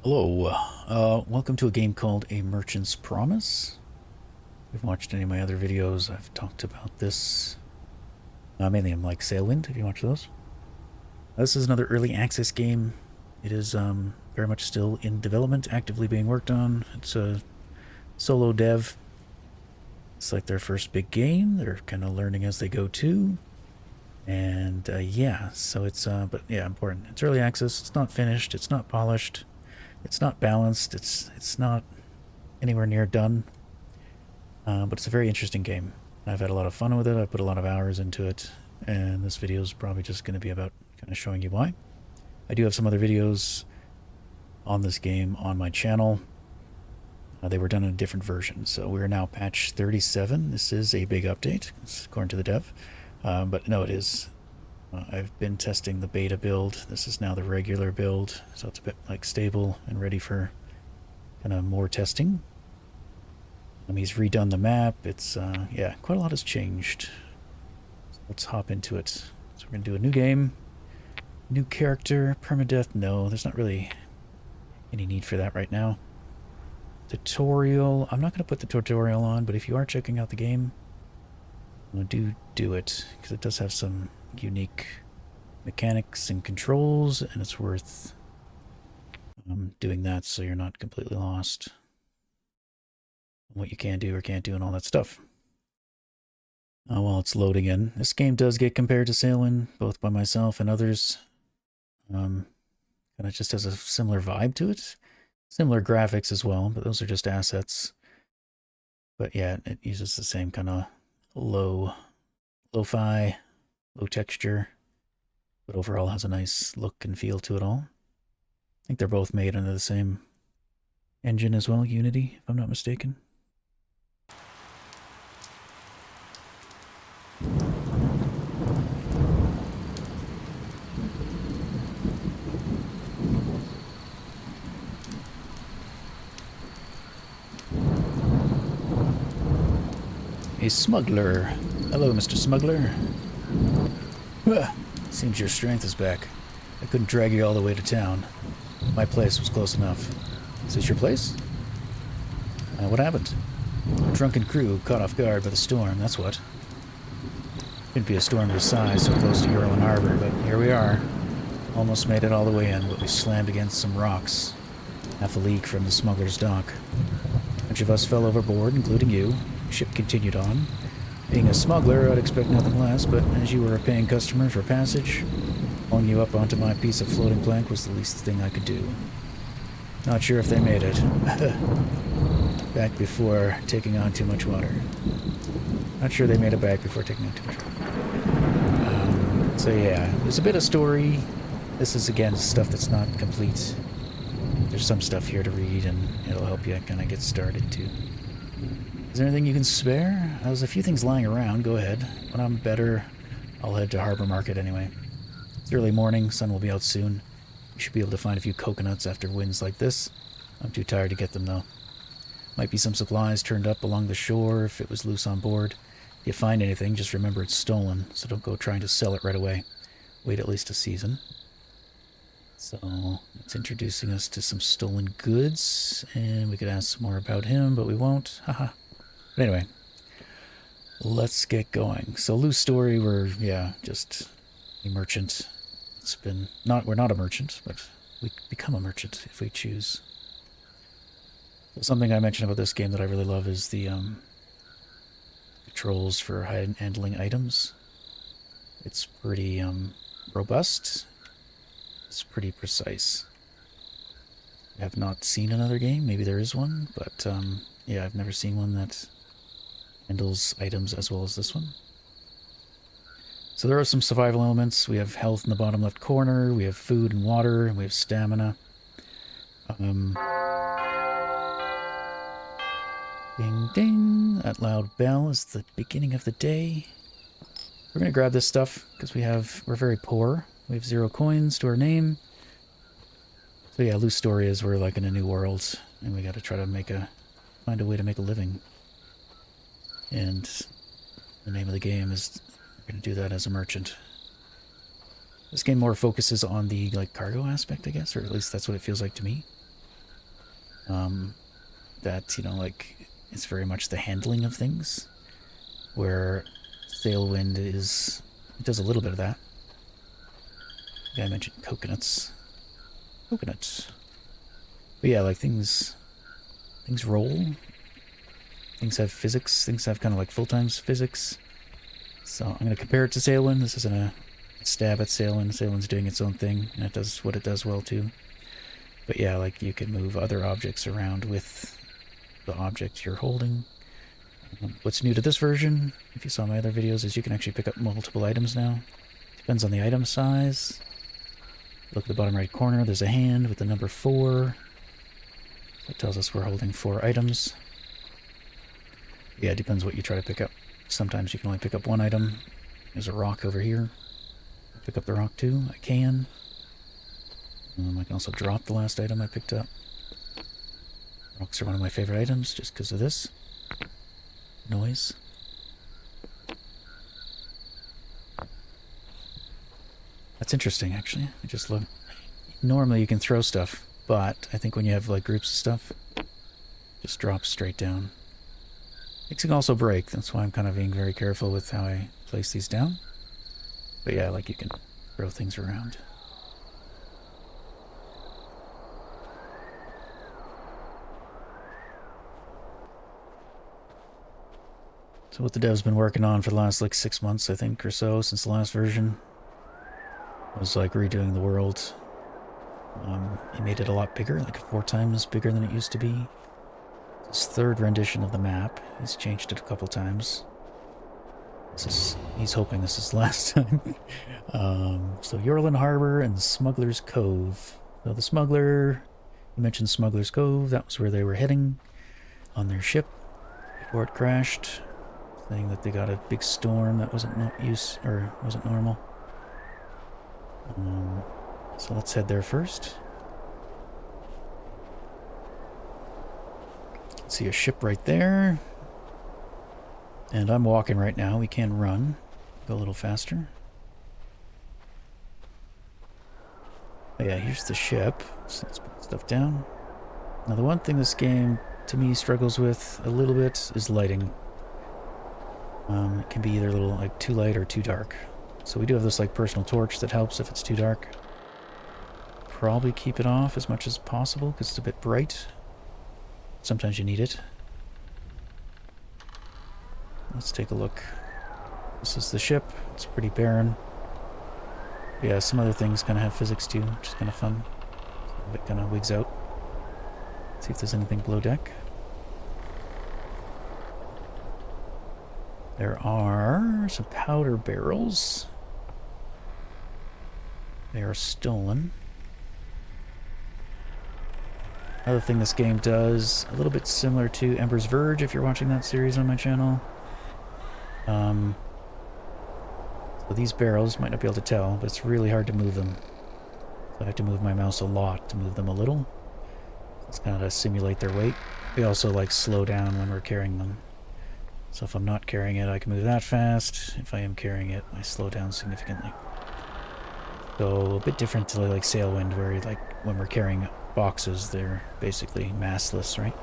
Hello, welcome to a game called A Merchant's Promise. If you've watched any of my other videos, I've talked about this. Mainly in like Sailwind, if you watch those. This is another early access game. It is very much still in development, actively being worked on. It's a solo dev. It's like their first big game. They're kind of learning as they go too. And yeah, so it's, but yeah, important. It's early access. It's not finished. It's not polished. It's not balanced. It's not anywhere near done. But it's a very interesting game. I've had a lot of fun with it. I've put a lot of hours into it, and this video is probably just going to be about kind of showing you why. I do have some other videos on this game on my channel. They were done in a different version, so we're now patch 37. This is a big update, according to the dev. But no, it is. I've been testing the beta build. This is now the regular build, so it's a bit like stable and ready for kind of more testing. He's redone the map. It's, yeah, quite a lot has changed. So let's hop into it. So we're going to do a new game. New character. Permadeath. No, there's not really any need for that right now. Tutorial. I'm not going to put the tutorial on, but if you are checking out the game, do it. Because it does have some unique mechanics and controls, and it's worth doing that so you're not completely lost. What you can do or can't do and all that stuff. While it's loading in, this game does get compared to Sailwind, both by myself and others. And it just has a similar vibe to it. Similar graphics as well, but those are just assets. But yeah, it uses the same kind of lo-fi, low texture, but overall has a nice look and feel to it all. I think they're both made under the same engine as well, Unity, if I'm not mistaken. A smuggler. Hello, Mr. Smuggler. Seems your strength is back. I couldn't drag you all the way to town. My place was close enough. Is this your place? What happened? A drunken crew caught off guard by the storm, that's what. Couldn't be a storm this size so close to Yorlin Harbor, but here we are. Almost made it all the way in, but we slammed against some rocks. Half a league from the smuggler's dock. A bunch of us fell overboard, including you. Ship continued on. Being a smuggler, I'd expect nothing less, but as you were a paying customer for passage, pulling you up onto my piece of floating plank was the least thing I could do. Not sure if they made it. Back before taking on too much water. Not sure they made it back before taking on too much water. So yeah, there's a bit of story. This is, again, stuff that's not complete. There's some stuff here to read, and it'll help you kind of get started, too. Is there anything you can spare? There's a few things lying around. Go ahead. When I'm better, I'll head to Harbor Market anyway. It's early morning. Sun will be out soon. We should be able to find a few coconuts after winds like this. I'm too tired to get them, though. Might be some supplies turned up along the shore if it was loose on board. If you find anything, just remember it's stolen, so don't go trying to sell it right away. Wait at least a season. So, it's introducing us to some stolen goods, and we could ask some more about him, but we won't. Haha. But anyway, let's get going. So, loose story, we're, yeah, just a merchant. We're not a merchant, but we become a merchant if we choose. So something I mentioned about this game that I really love is the controls for handling items. It's pretty robust. It's pretty precise. I have not seen another game. Maybe there is one, but yeah, I've never seen one that handles items as well as this one. So there are some survival elements. We have health in the bottom left corner. We have food and water, and we have stamina. Ding ding. That loud bell is the beginning of the day. We're gonna grab this stuff because we're very poor. We have 0 coins to our name. So yeah, loose story is we're like in a new world, and we got to try to find a way to make a living. And the name of the game is we're going to do that as a merchant. This game more focuses on the like cargo aspect, I guess, or at least that's what it feels like to me. that, you know, like, it's very much the handling of things, where Sailwind is, it does a little bit of that. Yeah, I mentioned coconuts. Coconuts. But yeah, like things roll. Things have physics. Things have kind of like full-time physics. So I'm going to compare it to Sailwind. This isn't a stab at Sailwind. Sailwind's doing its own thing, and it does what it does well too. But yeah, like you can move other objects around with the object you're holding. What's new to this version, if you saw my other videos, is you can actually pick up multiple items now. Depends on the item size. Look at the bottom right corner, there's a hand with the number 4. That tells us we're holding 4 items. Yeah, it depends what you try to pick up. Sometimes you can only pick up 1 item. There's a rock over here. Pick up the rock too. I can. I can also drop the last item I picked up. Rocks are one of my favorite items just because of this noise. That's interesting, actually. I just look. Normally you can throw stuff, but I think when you have like groups of stuff, it just drops straight down. Things can also break. That's why I'm kind of being very careful with how I place these down. But yeah, like you can throw things around. So what the dev's been working on for the last like 6 months, I think, or so, since the last version, was like redoing the world. He made it a lot bigger, like 4 times bigger than it used to be. His 3rd rendition of the map. He's changed it a couple times. He's hoping this is the last time. So Yorlin Harbor and Smuggler's Cove. So the Smuggler, you mentioned Smuggler's Cove. That was where they were heading on their ship before it crashed, saying that they got a big storm that wasn't wasn't normal. So let's head there first. See a ship right there. And I'm walking right now. We can run. Go a little faster. Oh yeah, here's the ship. So let's put stuff down. Now the one thing this game, to me, struggles with a little bit is lighting. It can be either a little like too light or too dark. So we do have this like personal torch that helps if it's too dark. Probably keep it off as much as possible because it's a bit bright. Sometimes you need it. Let's take a look. This is the ship. It's pretty barren. But yeah, some other things kind of have physics too, which is kind of fun. It kind of wigs out. See if there's anything below deck. There are some powder barrels. They are stolen. Another thing this game does, a little bit similar to Ember's Verge, if you're watching that series on my channel. So these barrels, might not be able to tell, but it's really hard to move them. So I have to move my mouse a lot to move them a little. It's kind of to simulate their weight. They also like slow down when we're carrying them. So if I'm not carrying it, I can move that fast. If I am carrying it, I slow down significantly. So a bit different to like Sailwind, where like when we're carrying boxes, they're basically massless, right?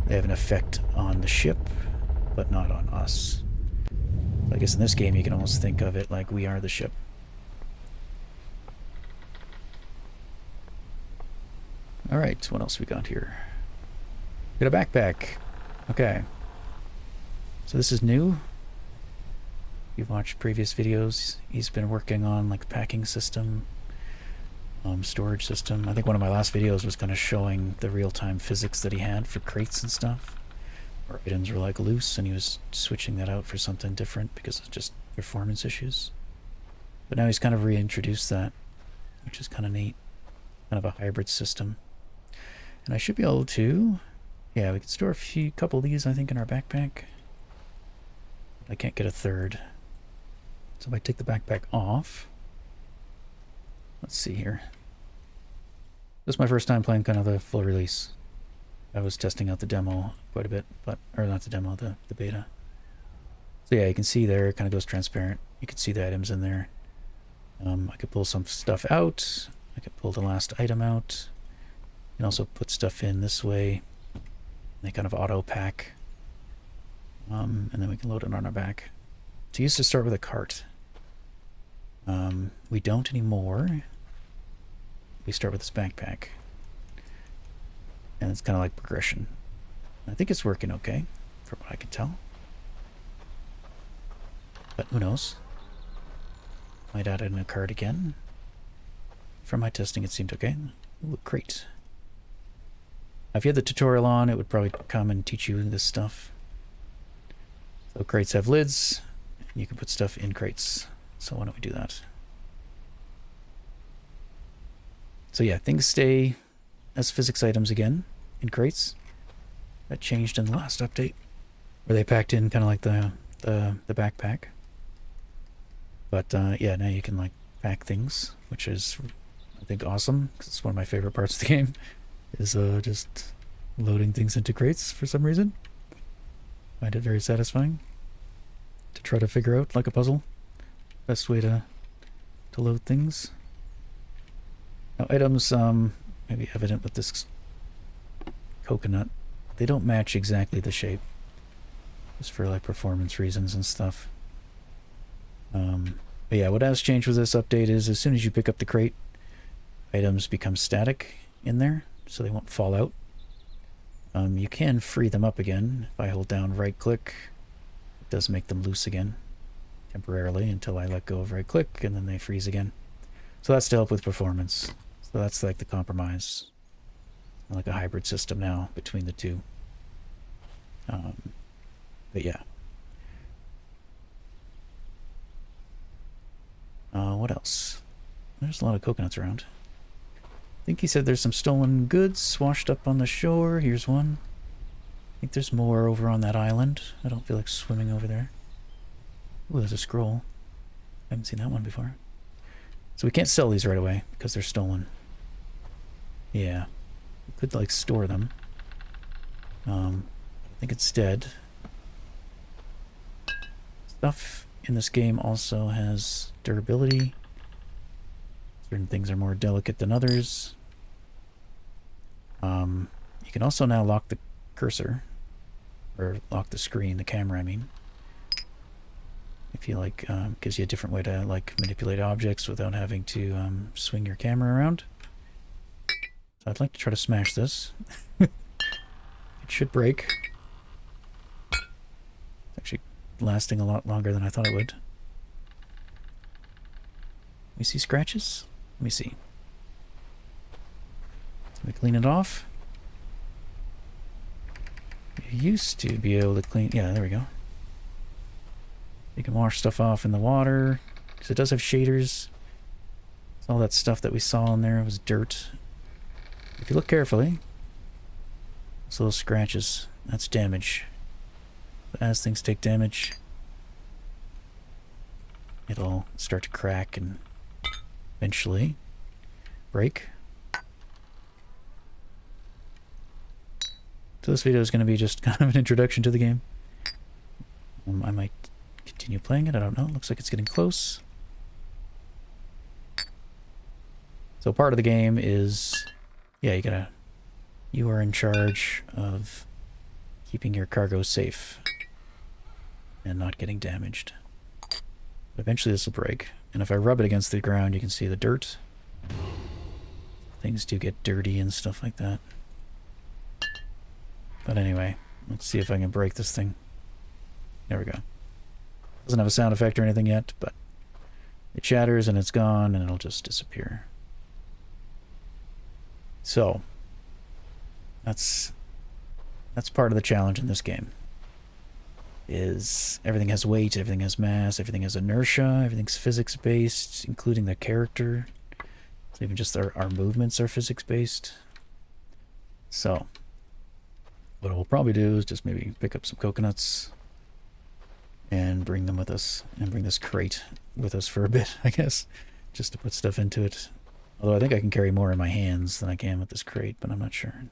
They have an effect on the ship, but not on us. I guess in this game you can almost think of it like we are the ship. Alright, what else we got here? Got a backpack. Okay. So this is new. If you've watched previous videos, he's been working on like the packing system, storage system. I think one of my last videos was kind of showing the real-time physics that he had for crates and stuff. Where items were like loose, and he was switching that out for something different because of just performance issues. But now he's kind of reintroduced that, which is kind of neat. Kind of a hybrid system. And I should be able to... Yeah, we can store a couple of these, I think, in our backpack. I can't get a 3rd. So if I take the backpack off... Let's see here. This is my first time playing kind of the full release. I was testing out the demo quite a bit, or not the demo, the beta. So yeah, you can see there, it kind of goes transparent. You can see the items in there. I could pull some stuff out. I could pull the last item out. can also put stuff in this way. They kind of auto pack. And then we can load it on our back. So you used to start with a cart. We don't anymore. We start with this backpack. And it's kind of like progression. I think it's working okay, from what I can tell. But who knows? Might add in a cart again. From my testing, it seemed okay. Ooh, a crate. If you had the tutorial on, it would probably come and teach you this stuff. So crates have lids, and you can put stuff in crates. So why don't we do that? So yeah, things stay as physics items again in crates. That changed in the last update, where they packed in kind of like the backpack. But yeah, now you can like pack things, which is I think awesome, because it's one of my favorite parts of the game, is just loading things into crates for some reason. Find it very satisfying to try to figure out, like a puzzle, best way to load things. Now items, maybe evident with this coconut, they don't match exactly the shape, just for like performance reasons and stuff. But yeah, what has changed with this update is as soon as you pick up the crate, items become static in there, so they won't fall out. You can free them up again. If I hold down right click, it does make them loose again temporarily until I let go of right click, and then they freeze again. So that's to help with performance. So that's like the compromise, like a hybrid system now between the two. But yeah. What else? There's a lot of coconuts around. I think he said there's some stolen goods washed up on the shore. Here's one. I think there's more over on that island. I don't feel like swimming over there. Ooh, there's a scroll. I haven't seen that one before. So we can't sell these right away because they're stolen. Yeah. We could like store them. I think instead stuff in this game also has durability. Certain things are more delicate than others. You can also now lock the cursor, or lock the screen, the camera I mean. If you like, gives you a different way to like manipulate objects without having to swing your camera around. So I'd like to try to smash this. It should break. It's actually lasting a lot longer than I thought it would. We see scratches? Let me see. Let me clean it off. You used to be able to clean... Yeah, there we go. You can wash stuff off in the water, because it does have shaders. All that stuff that we saw in there was dirt. If you look carefully, those little scratches, that's damage. But as things take damage, it'll start to crack and eventually break. So this video is going to be just kind of an introduction to the game. I might continue playing it, I don't know. Looks like it's getting close. So part of the game is, yeah, you are in charge of keeping your cargo safe and not getting damaged. But eventually this will break. And if I rub it against the ground, you can see the dirt. Things do get dirty and stuff like that. But anyway, let's see if I can break this thing. There we go. Doesn't have a sound effect or anything yet, but it shatters and it's gone and it'll just disappear. So, that's part of the challenge in this game. Is everything has weight, everything has mass, everything has inertia, everything's physics-based, including the character. So even just our movements are physics-based. So, what we'll probably do is just maybe pick up some coconuts and bring them with us, and bring this crate with us for a bit, I guess, just to put stuff into it. Although I think I can carry more in my hands than I can with this crate, but I'm not sure.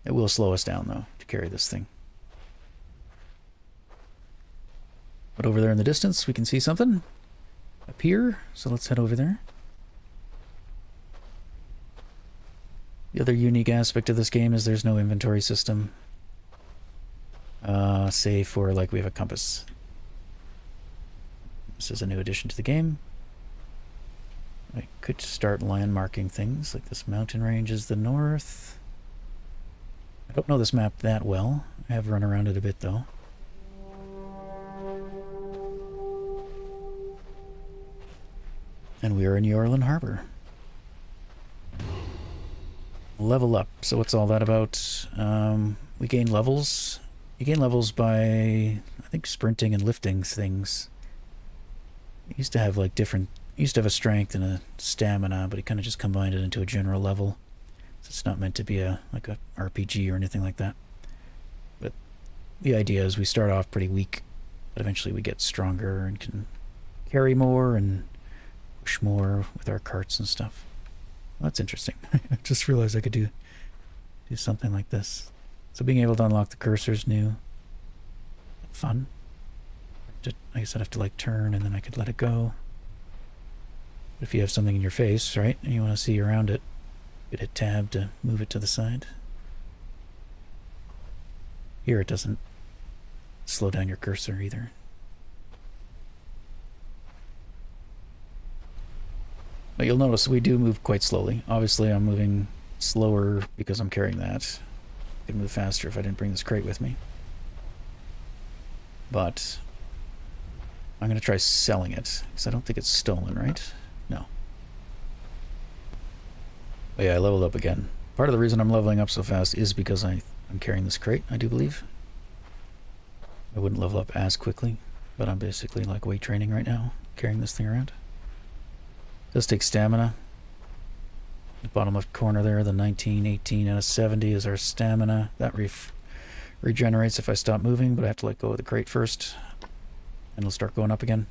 It will slow us down, though, to carry this thing. But over there in the distance, we can see something up here, so let's head over there. The other unique aspect of this game is there's no inventory system. Save for, like, we have a compass. This is a new addition to the game. I could start landmarking things, like this mountain range is the north. I don't know this map that well. I have run around it a bit, though. And we are in Yorlin Harbor. Level up. So what's all that about? We gain levels. You gain levels by, I think, sprinting and lifting things. It used to have, like, different... used to have a strength and a stamina, but he kind of just combined it into a general level. So it's not meant to be like a RPG or anything like that. But the idea is we start off pretty weak, but eventually we get stronger and can carry more and push more with our carts and stuff. Well, that's interesting. I just realized I could do something like this. So being able to unlock the cursor is new. Fun. I guess I'd have to, like, turn and then I could let it go. If you have something in your face, right, and you want to see around it, you could hit tab to move it to the side. Here it doesn't slow down your cursor either. But you'll notice we do move quite slowly. Obviously I'm moving slower because I'm carrying that. I could move faster if I didn't bring this crate with me. But I'm going to try selling it, because I don't think it's stolen, right? No. But yeah, I leveled up again. Part of the reason I'm leveling up so fast is because I'm carrying this crate, I do believe. I wouldn't level up as quickly, but I'm basically like weight training right now, carrying this thing around. It does take stamina. The bottom left corner there, the 19, 18 out of 70 is our stamina. That regenerates if I stop moving, but I have to let go of the crate first. And it'll start going up again.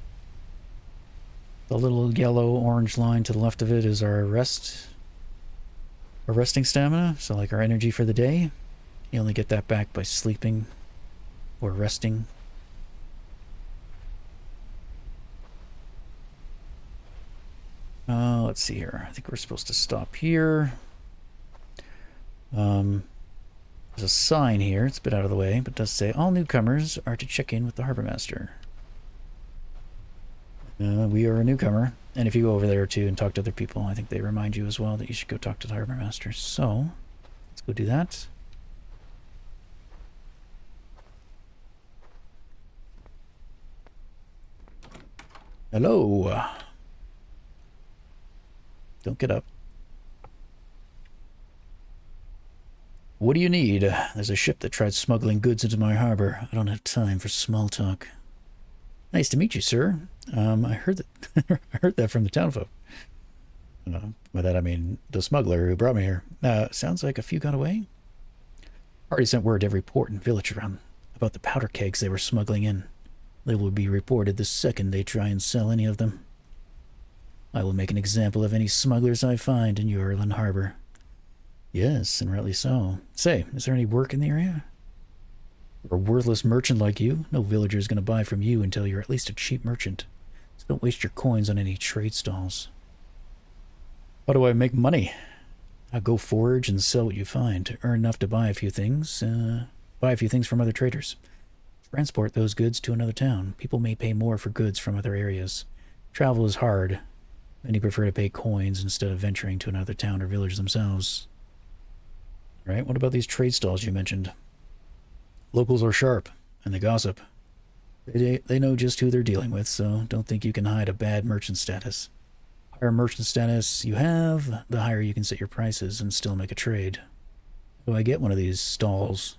The little yellow-orange line to the left of it is our resting stamina, so like our energy for the day. You only get that back by sleeping or resting. Let's see here. I think we're supposed to stop here. There's a sign here. It's a bit out of the way, but it does say all newcomers are to check in with the harbor master. We are a newcomer, and if you go over there too and talk to other people, I think they remind you as well that you should go talk to the harbor master. So let's go do that. Hello. Don't get up. What do you need? There's a ship that tried smuggling goods into my harbor. I don't have time for small talk. Nice to meet you, sir. I heard that I heard that from the townfolk. By that I mean the smuggler who brought me here. Sounds like a few got away. Already sent word to every port and village around about the powder kegs they were smuggling in. They will be reported the second they try and sell any of them. I will make an example of any smugglers I find in Yorlin Harbor. Yes, and rightly so. Say, is there any work in the area? For a worthless merchant like you, no villager is going to buy from you until you're at least a cheap merchant. So don't waste your coins on any trade stalls. How do I make money? I go forage and sell what you find to earn enough to buy a few things from other traders. Transport those goods to another town. People may pay more for goods from other areas. Travel is hard. Many prefer to pay coins instead of venturing to another town or village themselves. Right, what about these trade stalls you mentioned? Locals are sharp, and they gossip. They know just who they're dealing with, so don't think you can hide a bad merchant status. The higher merchant status you have, the higher you can set your prices and still make a trade. So I get one of these stalls.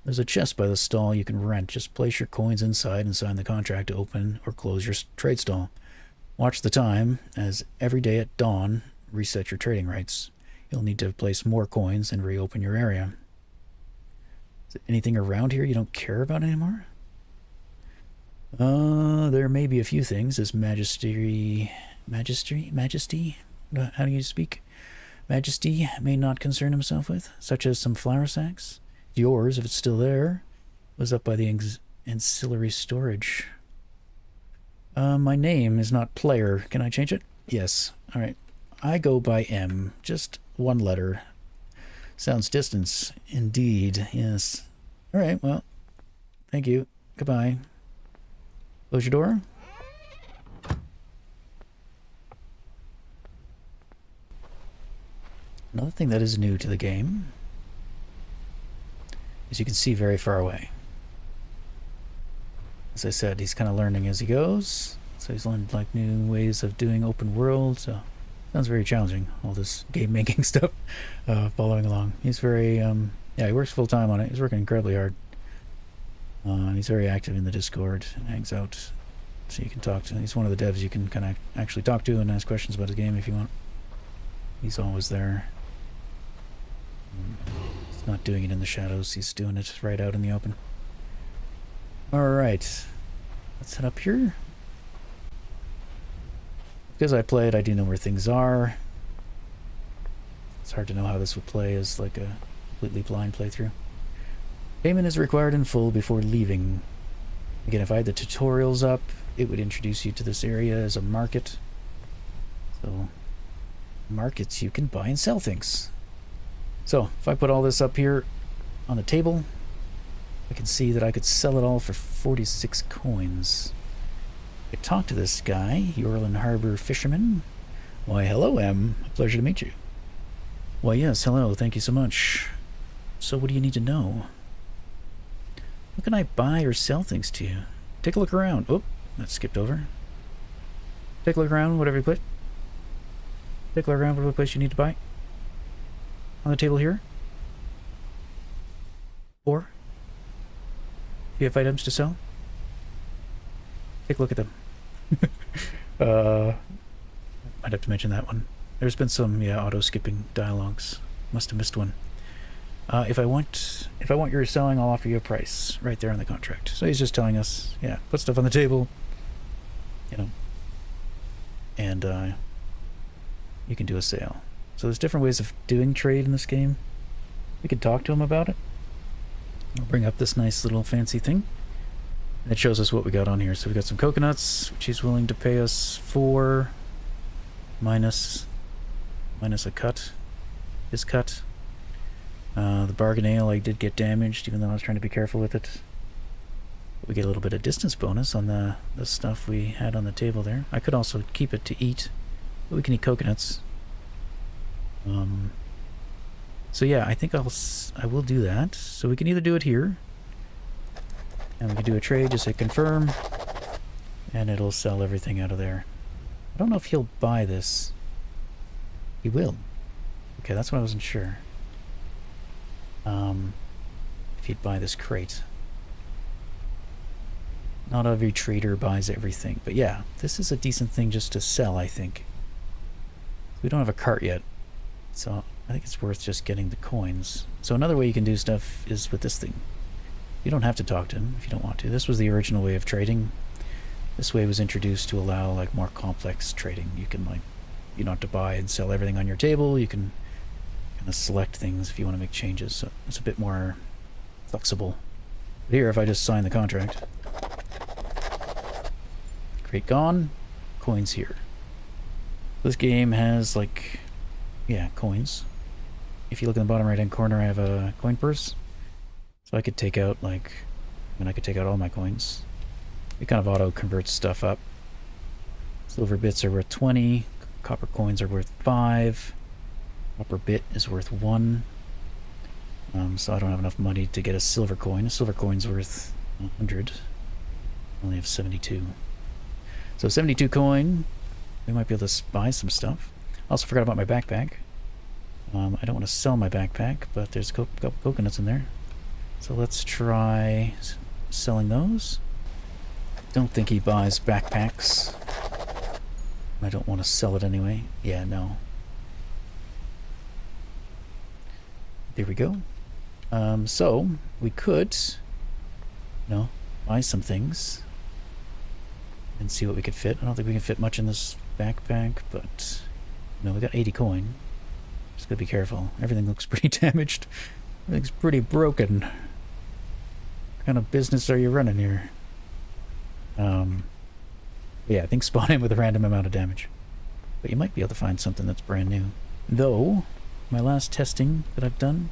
There's a chest by the stall you can rent. Just place your coins inside and sign the contract to open or close your trade stall. Watch the time, as every day at dawn, reset your trading rights. You'll need to place more coins and reopen your area. Is there anything around here you don't care about anymore? There may be a few things. This majesty? How do you speak? Majesty may not concern himself with, such as some flour sacks. Yours, if it's still there, was up by the ancillary storage. My name is not Player. Can I change it? Yes. All right. I go by M. Just one letter. Sounds distance. Indeed, yes. Alright, well, thank you. Goodbye. Close your door. Another thing that is new to the game is you can see very far away. As I said, he's kind of learning as he goes. So he's learned like new ways of doing open world. So sounds very challenging, all this game making stuff, following along. He's very, yeah, he works full time on it. He's working incredibly hard. He's very active in the Discord and hangs out. So you can talk to him. He's one of the devs you can kind of actually talk to and ask questions about his game if you want. He's always there. He's not doing it in the shadows. He's doing it right out in the open. Alright. Let's head up here. Because I played, I do know where things are. It's hard to know how this would play as like a completely blind playthrough. Payment is required in full before leaving. Again, if I had the tutorials up, it would introduce you to this area as a market. So, markets, you can buy and sell things. So, if I put all this up here on the table, I can see that I could sell it all for 46 coins. I talked to this guy, Yorlin Harbor Fisherman. Why, hello, Em. A pleasure to meet you. Why, yes, hello, thank you so much. So what do you need to know? How can I buy or sell things to you? Take a look around. Oh, that skipped over. Take a look around, whatever you put. Take a look around, whatever place you need to buy. On the table here. Or, if you have items to sell, take a look at them. I'd have to mention that one. There's been some, yeah, auto-skipping dialogues. Must have missed one. If I want your selling, I'll offer you a price right there on the contract. So he's just telling us, yeah, put stuff on the table, you know, and you can do a sale. So there's different ways of doing trade in this game. We could talk to him about it. I'll bring up this nice little fancy thing. And it shows us what we got on here. So we got some coconuts, which he's willing to pay us for, minus a cut, his cut. The bargain ale, I did get damaged, even though I was trying to be careful with it. We get a little bit of distance bonus on the stuff we had on the table there. I could also keep it to eat, but we can eat coconuts. So yeah, I think I will do that. So we can either do it here, and we can do a trade, just hit confirm, and it'll sell everything out of there. I don't know if he'll buy this. He will. Okay, that's what I wasn't sure. If he'd buy this crate. Not every trader buys everything, but yeah, this is a decent thing just to sell, I think. We don't have a cart yet, so I think it's worth just getting the coins. So another way you can do stuff is with this thing. You don't have to talk to him if you don't want to. This was the original way of trading. This way was introduced to allow like more complex trading. You can like, you don't have to buy and sell everything on your table. You can kind of select things if you want to make changes. So it's a bit more flexible. But here, if I just sign the contract, crate gone, coins here. This game has like, yeah, coins. If you look in the bottom right hand corner, I have a coin purse. So I could take out like, I could take out all my coins. It kind of auto converts stuff up. Silver bits are worth 20, copper coins are worth 5, copper bit is worth 1. So I don't have enough money to get a silver coin. A silver coin's worth 100. I only have 72. So 72 coin, we might be able to buy some stuff. Also forgot about my backpack. I don't want to sell my backpack, but there's a couple coconuts in there. So let's try selling those. Don't think he buys backpacks. I don't want to sell it anyway. Yeah, no. There we go. So we could, you know, buy some things and see what we could fit. I don't think we can fit much in this backpack, but you know, we got 80 coin. Just gotta be careful. Everything looks pretty damaged. Everything's pretty broken. What kind of business are you running here? Yeah, I think spawn in with a random amount of damage. But you might be able to find something that's brand new. Though, my last testing that I've done,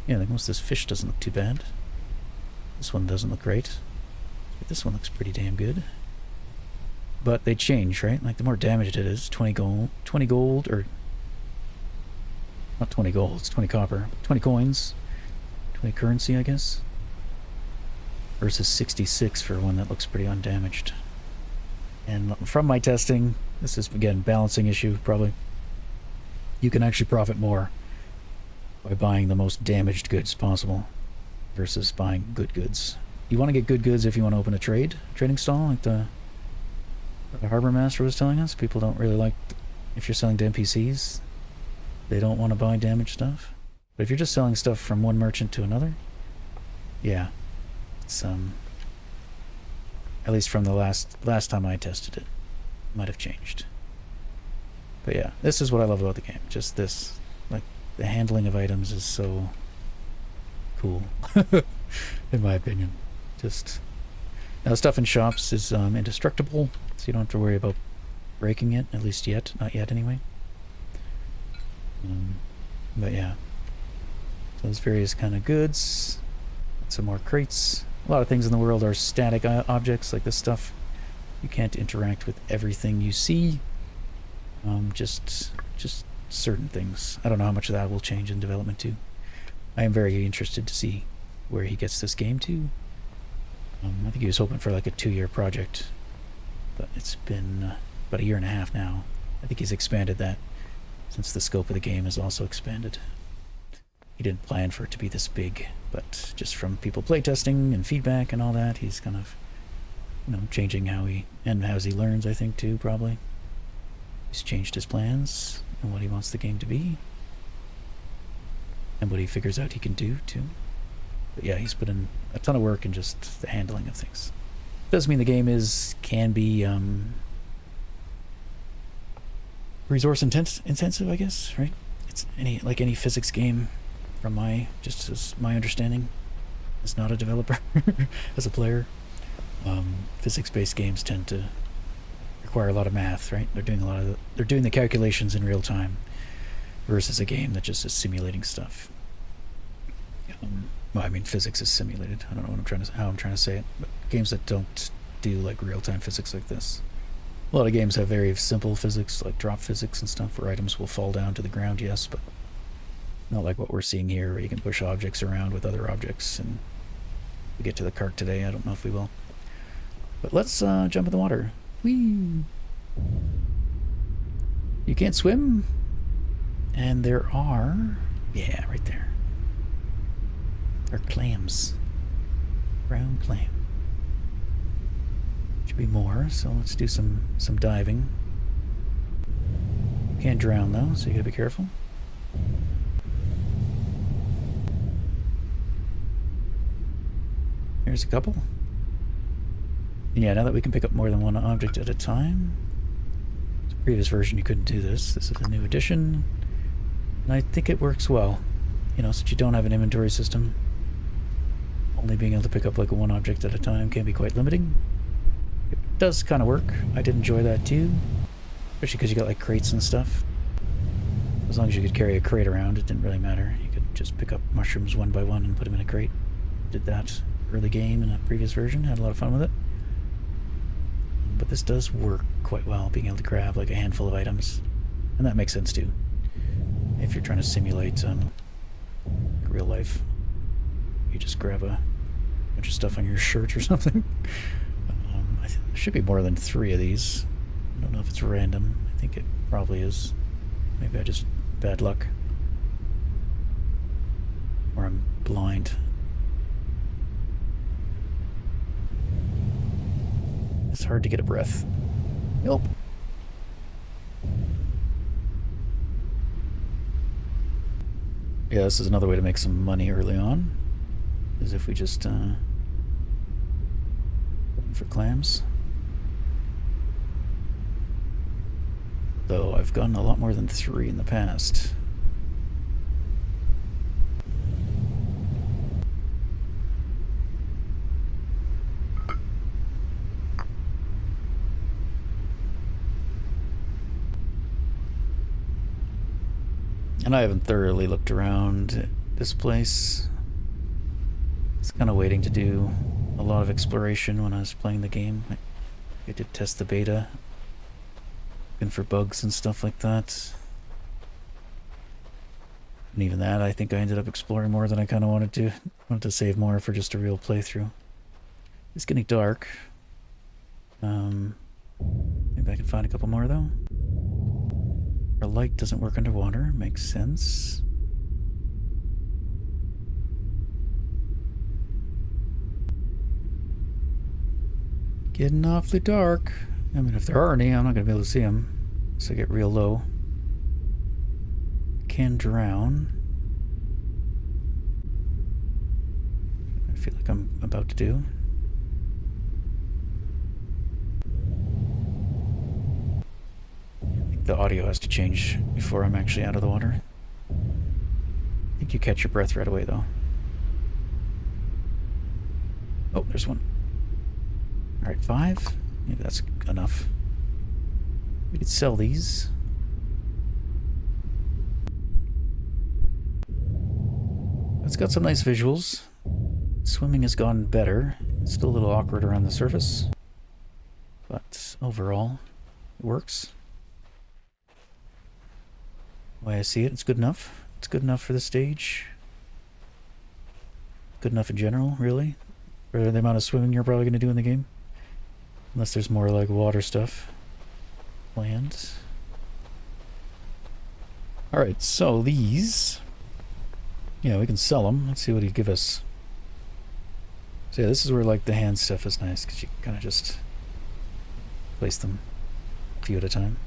yeah, like most of this fish doesn't look too bad. This one doesn't look great. But this one looks pretty damn good. But they change, right? Like the more damaged it is, 20 gold, or not 20 gold, it's 20 copper, 20 coins, 20 currency, I guess, versus 66 for one that looks pretty undamaged. And from my testing, this is again balancing issue probably. You can actually profit more by buying the most damaged goods possible versus buying good goods. You want to get good goods if you want to open a trading stall, like the harbor master was telling us. People don't really like, if you're selling to NPCs, they don't want to buy damaged stuff. But if you're just selling stuff from one merchant to another, yeah, it's at least from the last time I tested it, might have changed. But yeah, this is what I love about the game. Just this, like the handling of items is so cool, in my opinion. Just now, stuff in shops is indestructible, so you don't have to worry about breaking it, at least yet. Not yet, anyway. But yeah, so there's various kind of goods. Some more crates. A lot of things in the world are static objects, like this stuff. You can't interact with everything you see. Just certain things. I don't know how much of that will change in development too. I am very interested to see where he gets this game to. I think he was hoping for like a 2-year project, but it's been about a year and a half now. I think he's expanded that, since the scope of the game has also expanded. He didn't plan for it to be this big, but just from people playtesting and feedback and all that, he's kind of, changing how he, and as he learns, I think too, probably. He's changed his plans and what he wants the game to be, and what he figures out he can do too. But yeah, he's put in a ton of work in just the handling of things. Does mean the game can be resource intensive, I guess, right? It's like any physics game, from my understanding, as not a developer, as a player. Physics-based games tend to require a lot of math, right? They're doing the calculations in real time, versus a game that just is simulating stuff. Well, I mean, physics is simulated. I don't know how I'm trying to say it, but games that don't do like real-time physics like this. A lot of games have very simple physics, like drop physics and stuff, where items will fall down to the ground, yes, but not like what we're seeing here, where you can push objects around with other objects. And we get to the cart today. I don't know if we will. But let's jump in the water. Whee! You can't swim, and there are, yeah, right there. Are clams. Brown clam. Should be more, so let's do some diving. You can't drown though, so you gotta be careful. There's a couple. And yeah, now that we can pick up more than one object at a time. The previous version you couldn't do this. This is a new addition. And I think it works well. Since you don't have an inventory system, only being able to pick up like one object at a time can be quite limiting. It does kind of work. I did enjoy that too, especially because you got like crates and stuff. As long as you could carry a crate around, it didn't really matter. You could just pick up mushrooms one by one and put them in a crate. Did that early game in a previous version, had a lot of fun with it. But this does work quite well, being able to grab like a handful of items, and that makes sense too if you're trying to simulate real life. You just grab a bunch of stuff on your shirt or something. There should be more than 3 of these. I don't know if it's random. I think it probably is. Maybe I just bad luck, or I'm blind. It's hard to get a breath. Nope. Yeah, this is another way to make some money early on, is if we just for clams. Though I've gotten a lot more than 3 in the past. And I haven't thoroughly looked around this place. I was kind of waiting to do a lot of exploration when I was playing the game. I did test the beta, looking for bugs and stuff like that. And even that, I think I ended up exploring more than I kind of wanted to. Wanted to save more for just a real playthrough. It's getting dark. Maybe I can find a couple more though. Our light doesn't work underwater. Makes sense. Getting awfully dark. I mean, if there are any, I'm not going to be able to see them. So I get real low. Can drown. I feel like I'm about to do. I think the audio has to change before I'm actually out of the water. I think you catch your breath right away, though. Oh, there's one. Alright, 5. Maybe that's enough. We could sell these. It's got some nice visuals. Swimming has gone better. It's still a little awkward around the surface. But overall, it works. The way I see it, it's good enough. It's good enough for the stage. Good enough in general, really. For the amount of swimming you're probably going to do in the game. Unless there's more like water stuff planned. Alright, so these... yeah, we can sell them. Let's see what he'd give us. So yeah, this is where like the hand stuff is nice, because you kind of just place them a few at a time.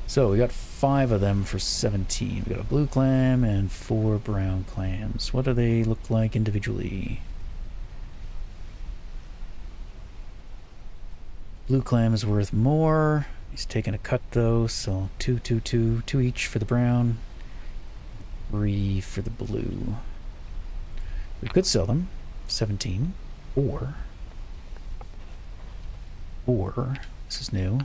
So we got 5 of them for 17. We got a blue clam and 4 brown clams. What do they look like individually? Blue clam is worth more. He's taking a cut though, so 2 each for the brown, 3 for the blue. We could sell them, 17, or this is new.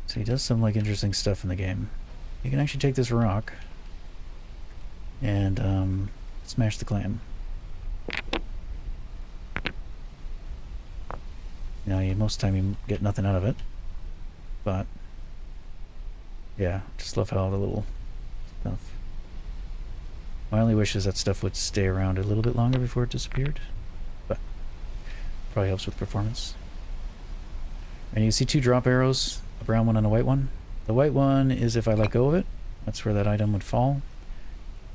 So he does some like interesting stuff in the game. You can actually take this rock and smash the clam. Now, most of the time you get nothing out of it, but yeah, just love how the little stuff. My only wish is that stuff would stay around a little bit longer before it disappeared, but probably helps with performance. And you see 2 drop arrows, a brown one and a white one. The white one is if I let go of it, that's where that item would fall.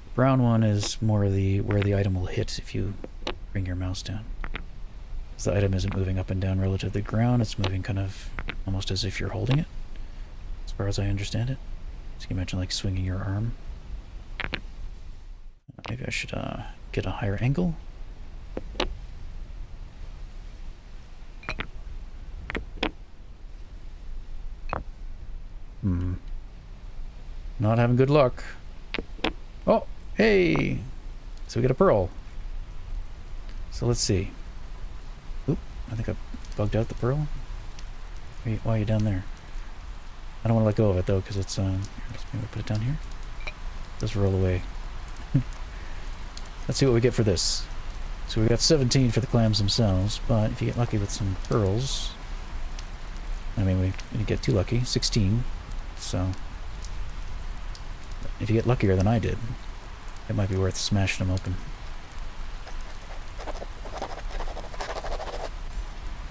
The brown one is more where the item will hit if you bring your mouse down. The item isn't moving up and down relative to the ground, it's moving kind of almost as if you're holding it, as far as I understand it. So you can imagine like swinging your arm. Maybe I should get a higher angle. Not having good luck. Oh, hey! So we get a pearl. So let's see. I think I bugged out the pearl. Why are you down there? I don't want to let go of it though, because it's here, let's maybe put it down here. It does roll away. Let's see what we get for this. So we got 17 for the clams themselves, but if you get lucky with some pearls, I mean we didn't get too lucky. 16. So if you get luckier than I did, it might be worth smashing them open.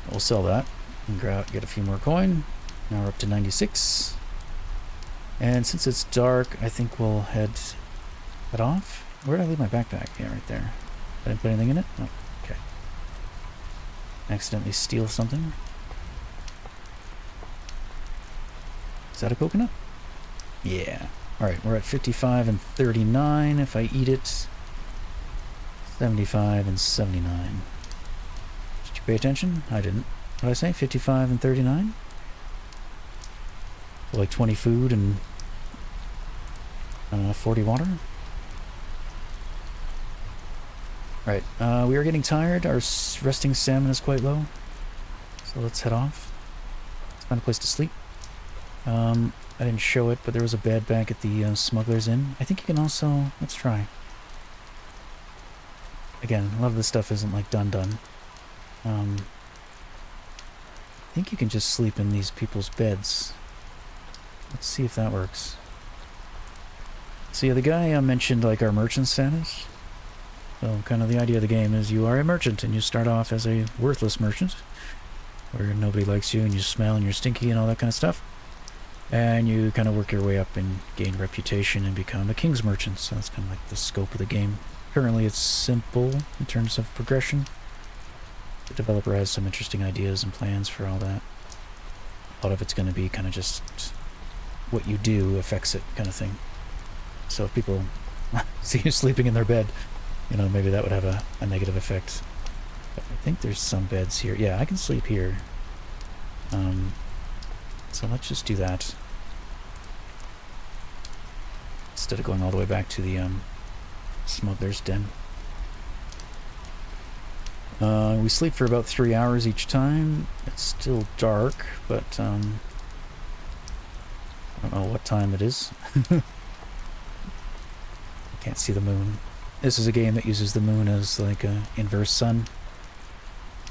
We'll sell that and get a few more coin. Now we're up to 96. And since it's dark, I think we'll head off. Where did I leave my backpack? Yeah, right there. I didn't put anything in it? Oh, okay. Accidentally steal something. Is that a coconut? Yeah. Alright, we're at 55 and 39 if I eat it. 75 and 79. Pay attention? I didn't. What did I say? 55 and 39? So like 20 food and 40 water? Right. We are getting tired. Our resting stamina is quite low. So let's head off. Let's find a place to sleep. I didn't show it, but there was a bed back at the Smuggler's Inn. I think you can also... Let's try. Again, a lot of this stuff isn't like done. I think you can just sleep in these people's beds. Let's see if that works. So yeah, the guy mentioned like our merchant status. So kind of the idea of the game is you are a merchant and you start off as a worthless merchant where nobody likes you and you smell and you're stinky and all that kind of stuff. And you kind of work your way up and gain reputation and become a king's merchant. So that's kind of like the scope of the game. Currently it's simple in terms of progression. The developer has some interesting ideas and plans for all that. A lot of it's going to be kind of just what you do affects it kind of thing. So if people see you sleeping in their bed, you know, maybe that would have a negative effect. But I think there's some beds here. Yeah, I can sleep here. So let's just do that. Instead of going all the way back to the smuggler's den. We sleep for about 3 hours each time. It's still dark, but I don't know what time it is. Can't see the moon. This is a game that uses the moon as like a inverse sun.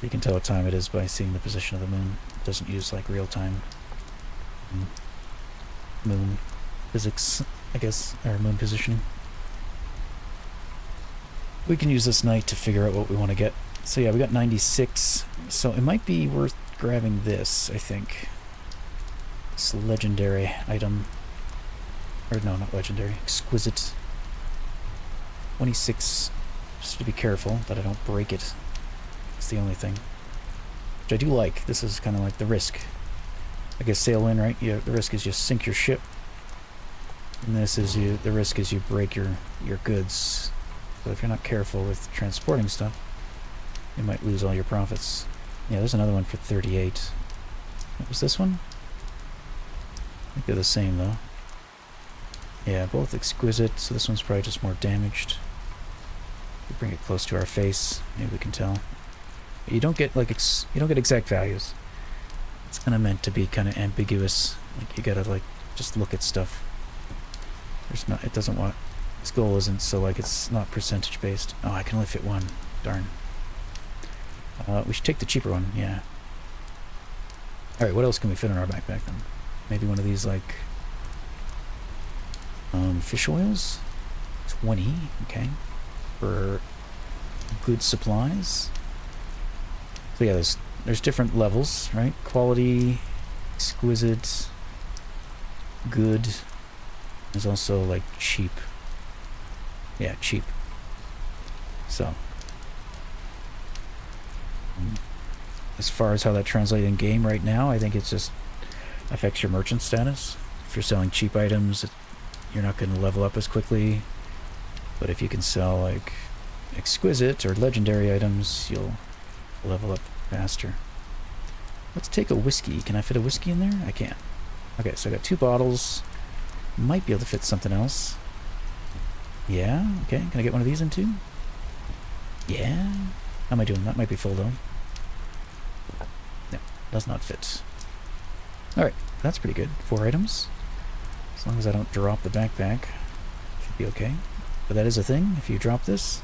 You can tell what time it is by seeing the position of the moon. It doesn't use like real time moon physics, I guess, or moon positioning. We can use this night to figure out what we want to get. So yeah, we got 96. So it might be worth grabbing this, I think. This legendary item. Or no, not legendary. Exquisite. 26. Just to be careful that I don't break it. It's the only thing. Which I do like. This is kind of like the risk. I guess sail in, right? The risk is you sink your ship. And this is the risk is you break your goods. So if you're not careful with transporting stuff, you might lose all your profits. Yeah, there's another one for 38. What was this one? I think they're the same though. Yeah, both exquisite, so this one's probably just more damaged. We bring it close to our face, maybe we can tell. But you don't get like you don't get exact values. It's kind of meant to be kind of ambiguous. Like you gotta like just look at stuff. There's not. It doesn't want. This goal isn't so like it's not percentage based. Oh, I can only fit one. Darn. We should take the cheaper one. Yeah. All right. What else can we fit in our backpack then? Maybe one of these like fish oils. 20. Okay. For good supplies. So yeah, there's different levels, right? Quality, exquisite, good. There's also like cheap. Yeah, cheap. So as far as how that translates in game right now, I think it just affects your merchant status. If you're selling cheap items, you're not going to level up as quickly. But if you can sell like exquisite or legendary items, you'll level up faster. Let's take a whiskey. Can I fit a whiskey in there? I can't. Okay, so I got 2 bottles. Might be able to fit something else. Yeah, okay. Can I get one of these in too? Yeah. How am I doing? That might be full though. No, does not fit. Alright, that's pretty good. 4 items. As long as I don't drop the backpack, should be okay. But that is a thing. If you drop this,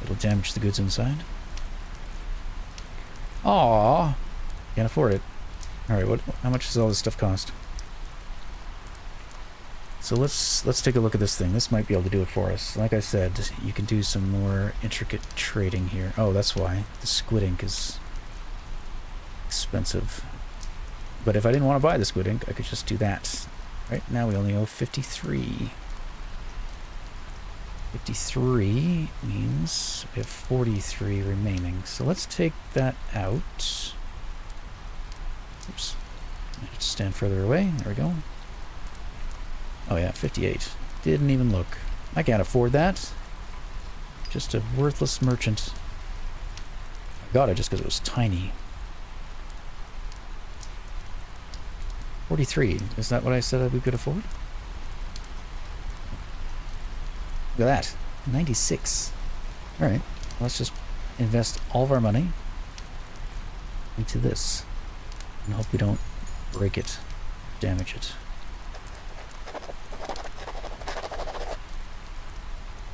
it'll damage the goods inside. Aww. Can't afford it. Alright, how much does all this stuff cost? So let's take a look at this thing. This might be able to do it for us. Like I said, you can do some more intricate trading here. Oh, that's why. The squid ink is expensive. But if I didn't want to buy the squid ink, I could just do that. Right now we only owe 53. 53 means we have 43 remaining. So let's take that out. Oops. I have to stand further away. There we go. Oh yeah, 58. Didn't even look. I can't afford that. Just a worthless merchant. I got it just because it was tiny. 43. Is that what I said we could afford? Look at that. 96. Alright. Let's just invest all of our money into this. And hope we don't break it. damage it.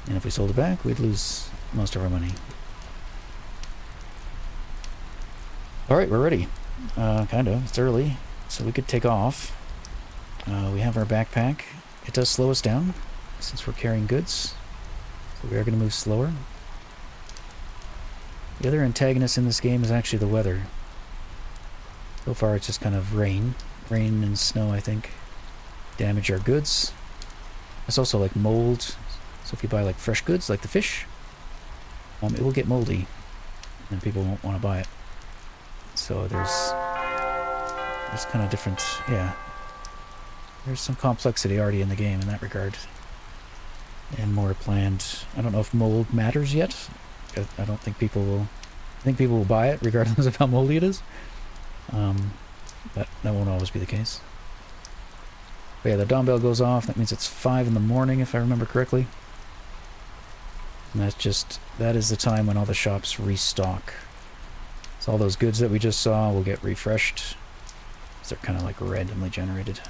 And if we sold it back, we'd lose most of our money. Alright, we're ready. Kind of. It's early, so we could take off. We have our backpack. It does slow us down, since we're carrying goods. So we are going to move slower. The other antagonist in this game is actually the weather. So far it's just kind of rain. Rain and snow, I think, damage our goods. It's also like mold. So if you buy like fresh goods, like the fish, it will get moldy. And people won't want to buy it. So there's kind of different, yeah. There's some complexity already in the game in that regard. And more planned. I don't know if mold matters yet. I don't think people will... I think people will buy it regardless of how moldy it is. But that won't always be the case. But yeah, the dawn bell goes off. That means it's 5 in the morning, if I remember correctly. And that is the time when all the shops restock. So all those goods that we just saw will get refreshed. They're kind of like randomly generated.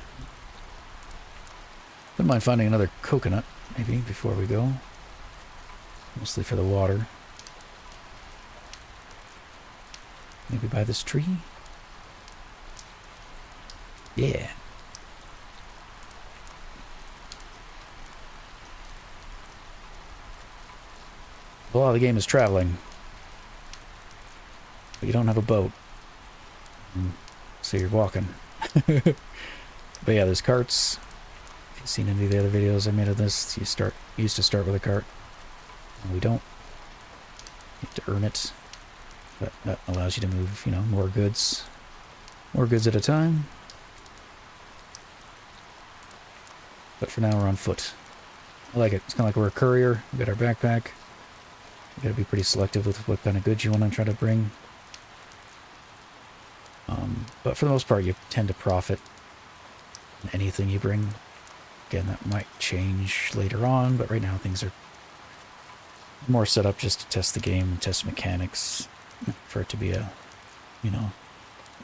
Wouldn't mind finding another coconut, maybe, before we go. Mostly for the water. Maybe by this tree? Yeah. A lot of the game is traveling. But you don't have a boat. So you're walking. But yeah, there's carts. If you've seen any of the other videos I made of this, you used to start with a cart. And we don't. You have to earn it. But that allows you to move, you know, more goods. More goods at a time. But for now we're on foot. I like it. It's kind of like we're a courier. We got our backpack. You gotta be pretty selective with what kind of goods you want to try to bring. But for the most part, you tend to profit in anything you bring. Again, that might change later on, but right now things are more set up just to test the game, test mechanics, for it to be a, you know,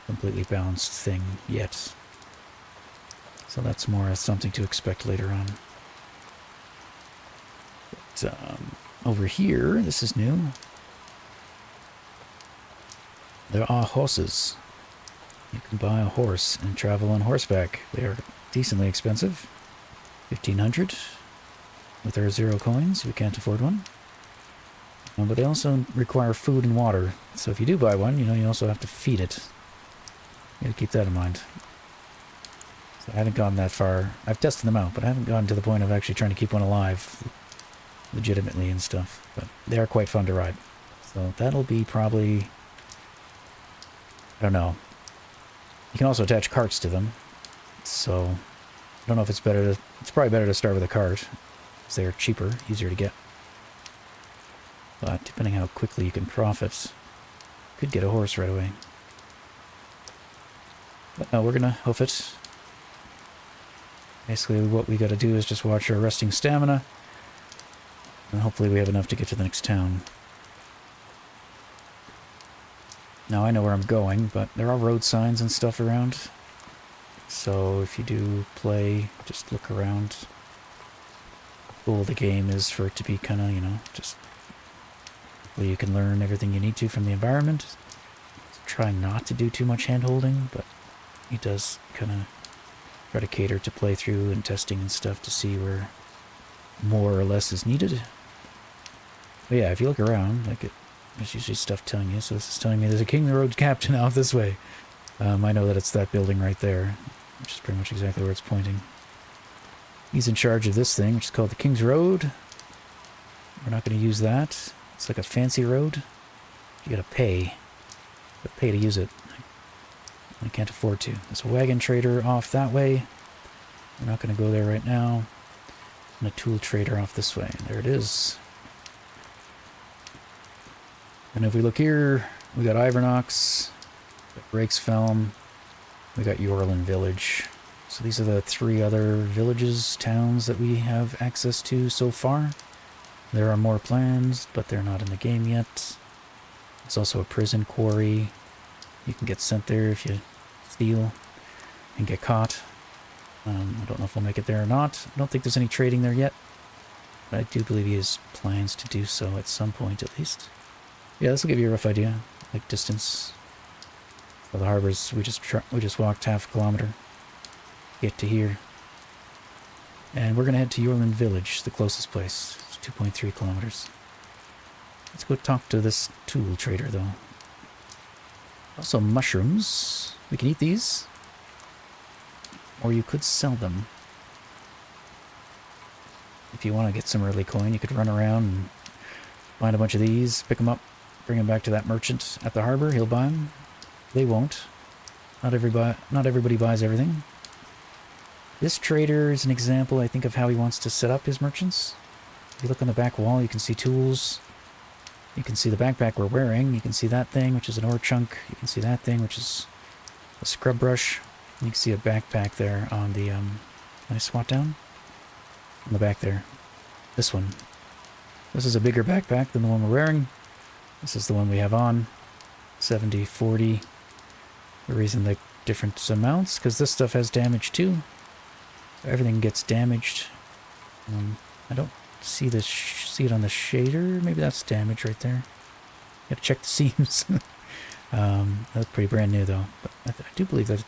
completely balanced thing yet. So that's more something to expect later on. But, over here, this is new. There are horses. You can buy a horse and travel on horseback. They are decently expensive. 1,500. With our 0 coins, we can't afford one. But they also require food and water. So if you do buy one, you know, you also have to feed it. You gotta keep that in mind. So I haven't gone that far. I've tested them out, but I haven't gotten to the point of actually trying to keep one alive legitimately and stuff. But they are quite fun to ride. So that'll be probably... I don't know. You can also attach carts to them. So I don't know if it's better to... It's probably better to start with a cart, because they're cheaper, easier to get. But depending how quickly you can profit, you could get a horse right away. But no, we're gonna hoof it. Basically what we gotta do is just watch our resting stamina. And hopefully we have enough to get to the next town. Now I know where I'm going, but there are road signs and stuff around. So if you do play, just look around. The goal of the game is for it to be kind of, you know, just where you can learn everything you need to from the environment. So try not to do too much hand-holding, but it does kind of try to cater to playthrough and testing and stuff to see where more or less is needed. But yeah, if you look around, like there's usually stuff telling you. So this is telling me there's a King Road captain out this way. I know that it's that building right there, which is pretty much exactly where it's pointing. He's in charge of this thing, which is called the King's Road. We're not going to use that. It's like a fancy road. You gotta pay. You gotta pay to use it. I can't afford to. There's a wagon trader off that way. We're not going to go there right now. And a tool trader off this way. There it is. And if we look here, we got Ivernox, Breaksfelm, we got Yorlin Village. So these are the 3 other villages, towns that we have access to so far. There are more plans, but they're not in the game yet. There's also a prison quarry. You can get sent there if you steal and get caught. I don't know if we'll make it there or not. I don't think there's any trading there yet. But I do believe he has plans to do so at some point at least. Yeah, this will give you a rough idea. Like distance. For the harbors, we just walked half a kilometer. Get to here. And we're going to head to Yorland Village, the closest place. It's 2.3 kilometers. Let's go talk to this tool trader, though. Also, mushrooms. We can eat these. Or you could sell them. If you want to get some early coin, you could run around and find a bunch of these, pick them up, bring them back to that merchant at the harbor. He'll buy them. They won't. Not everybody buys everything. This trader is an example, I think, of how he wants to set up his merchants. If you look on the back wall, you can see tools. You can see the backpack we're wearing. You can see that thing, which is an ore chunk. You can see that thing, which is a scrub brush. And you can see a backpack there on the, can I swat down? On the back there. This one. This is a bigger backpack than the one we're wearing. This is the one we have on. 70, 40. The reason the different amounts, because this stuff has damage too. Everything gets damaged. I don't see this. See it on the shader. Maybe that's damage right there. You have to check the seams. That's pretty brand new though. But I do believe that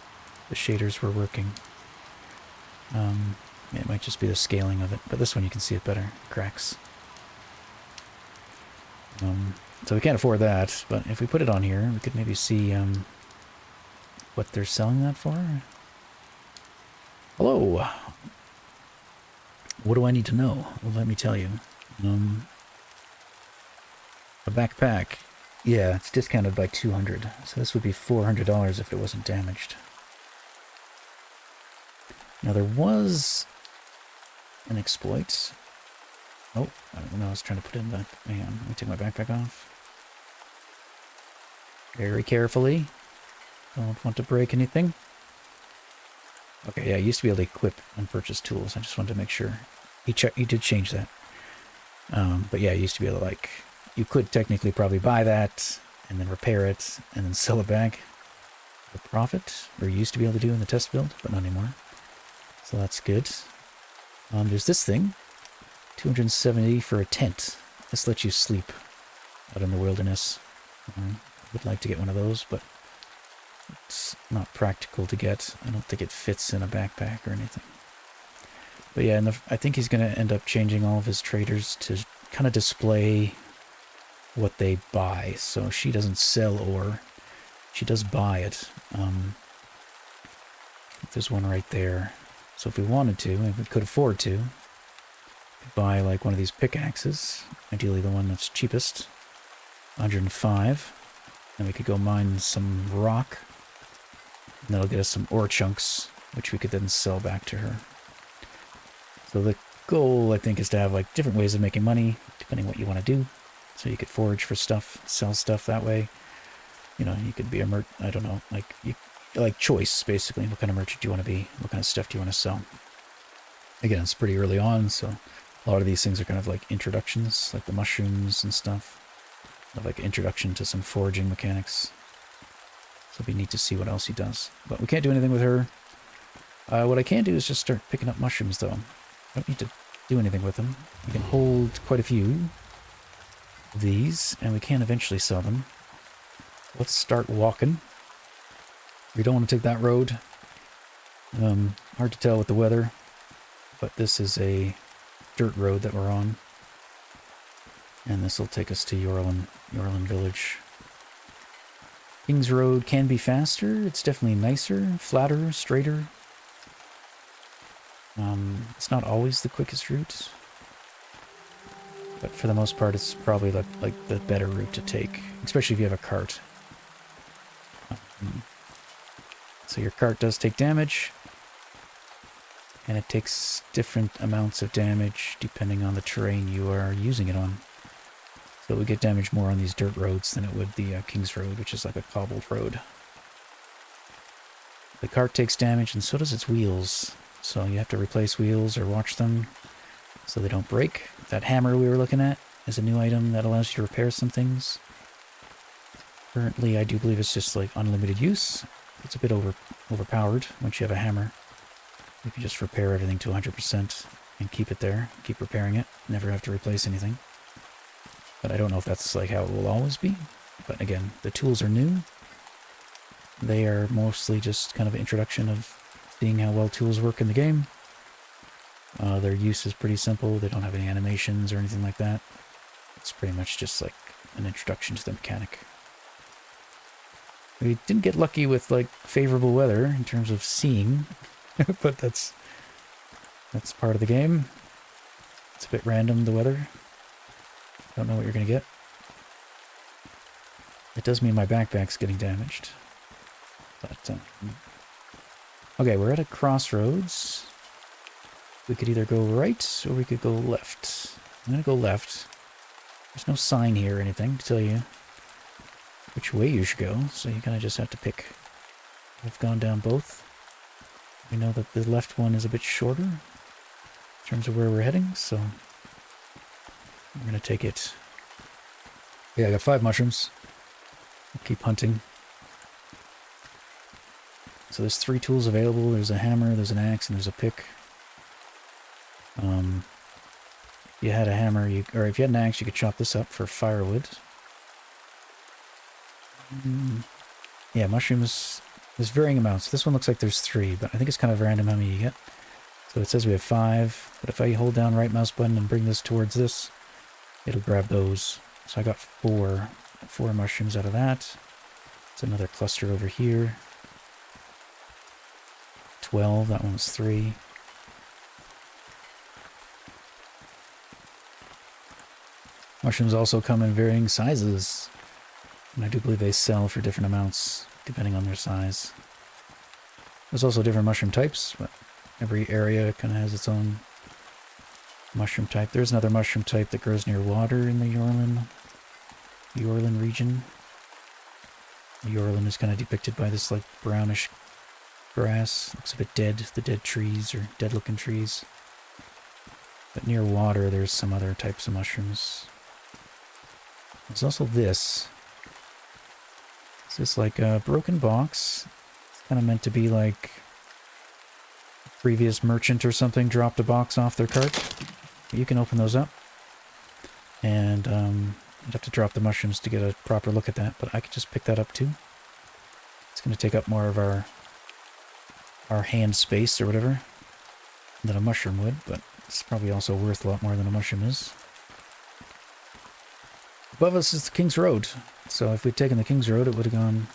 the shaders were working. It might just be the scaling of it, but this one you can see it better. Cracks. So we can't afford that, but if we put it on here, we could maybe see what they're selling that for. Hello. What do I need to know? Well, let me tell you. A backpack. Yeah, it's discounted by 200. So this would be $400 if it wasn't damaged. Now there was an exploit. Oh, I don't know. I was trying to put in that. Hang on. Let me take my backpack off. Very carefully. Don't want to break anything. Okay, yeah, I used to be able to equip and purchase tools. I just wanted to make sure. He did change that. But yeah, I used to be able to, like, you could technically probably buy that and then repair it and then sell it back for profit. Or you used to be able to do in the test build, but not anymore. So that's good. There's this thing. 270 for a tent. This lets you sleep out in the wilderness. I would like to get one of those, but it's not practical to get. I don't think it fits in a backpack or anything. But yeah, I think he's going to end up changing all of his traders to kind of display what they buy. So she doesn't sell ore. She does buy it. There's one right there. So if we wanted to, if we could afford to, buy like one of these pickaxes. Ideally the one that's cheapest. 105. And we could go mine some rock. And that'll get us some ore chunks, which we could then sell back to her. So the goal, I think, is to have like different ways of making money, depending what you want to do. So you could forage for stuff, sell stuff that way. You know, you could be a I don't know, like choice, basically. What kind of merchant do you want to be? What kind of stuff do you want to sell? Again, it's pretty early on, so a lot of these things are kind of like introductions, like the mushrooms and stuff. Like introduction to some foraging mechanics. So it'd be neat to see what else he does. But we can't do anything with her. What I can do is just start picking up mushrooms, though. I don't need to do anything with them. We can hold quite a few of these, and we can eventually sell them. Let's start walking. We don't want to take that road. Hard to tell with the weather, but this is a dirt road that we're on. And this will take us to Yorland Village. King's Road can be faster. It's definitely nicer, flatter, straighter. It's not always the quickest route. But for the most part, it's probably like the better route to take. Especially if you have a cart. So your cart does take damage. And it takes different amounts of damage depending on the terrain you are using it on. So it would get damaged more on these dirt roads than it would the King's Road, which is like a cobbled road. The cart takes damage, and so does its wheels. So you have to replace wheels or watch them so they don't break. That hammer we were looking at is a new item that allows you to repair some things. Currently, I do believe it's just like unlimited use. It's a bit overpowered once you have a hammer. You can just repair everything to 100% and keep it there, keep repairing it, never have to replace anything. But I don't know if that's like how it will always be. But again, the tools are new. They are mostly just kind of an introduction of seeing how well tools work in the game. Their use is pretty simple. They don't have any animations or anything like that. It's pretty much just like an introduction to the mechanic. We didn't get lucky with like favorable weather in terms of seeing, but that's part of the game. It's a bit random, the weather. Don't know what you're gonna get. It does mean my backpack's getting damaged. But, okay, we're at a crossroads. We could either go right or we could go left. I'm gonna go left. There's no sign here or anything to tell you which way you should go, so you kind of just have to pick. We've gone down both. We know that the left one is a bit shorter in terms of where we're heading, so we're gonna take it. Yeah, I got 5 mushrooms. I'll keep hunting. So there's 3 tools available. There's a hammer, there's an axe, and there's a pick. If you had a hammer, or if you had an axe, you could chop this up for firewood. Yeah, mushrooms, there's varying amounts. This one looks like there's 3, but I think it's kind of random how many you get. So it says we have 5, but if I hold down right mouse button and bring this towards this, it'll grab those. So I got 4 mushrooms out of that. It's another cluster over here. 12, that one's 3. Mushrooms also come in varying sizes, and I do believe they sell for different amounts depending on their size. There's also different mushroom types, but every area kind of has its own mushroom type. There's another mushroom type that grows near water in the Yorlin region. Yorlin is kind of depicted by this like brownish grass. Looks a bit dead, the dead trees or dead looking trees. But near water there's some other types of mushrooms. There's also this. It's just like a broken box. It's kind of meant to be like a previous merchant or something dropped a box off their cart. You can open those up. And you'd have to drop the mushrooms to get a proper look at that, but I could just pick that up too. It's going to take up more of our hand space or whatever than a mushroom would, but it's probably also worth a lot more than a mushroom is. Above us is the King's Road, so if we'd taken the King's Road it would have gone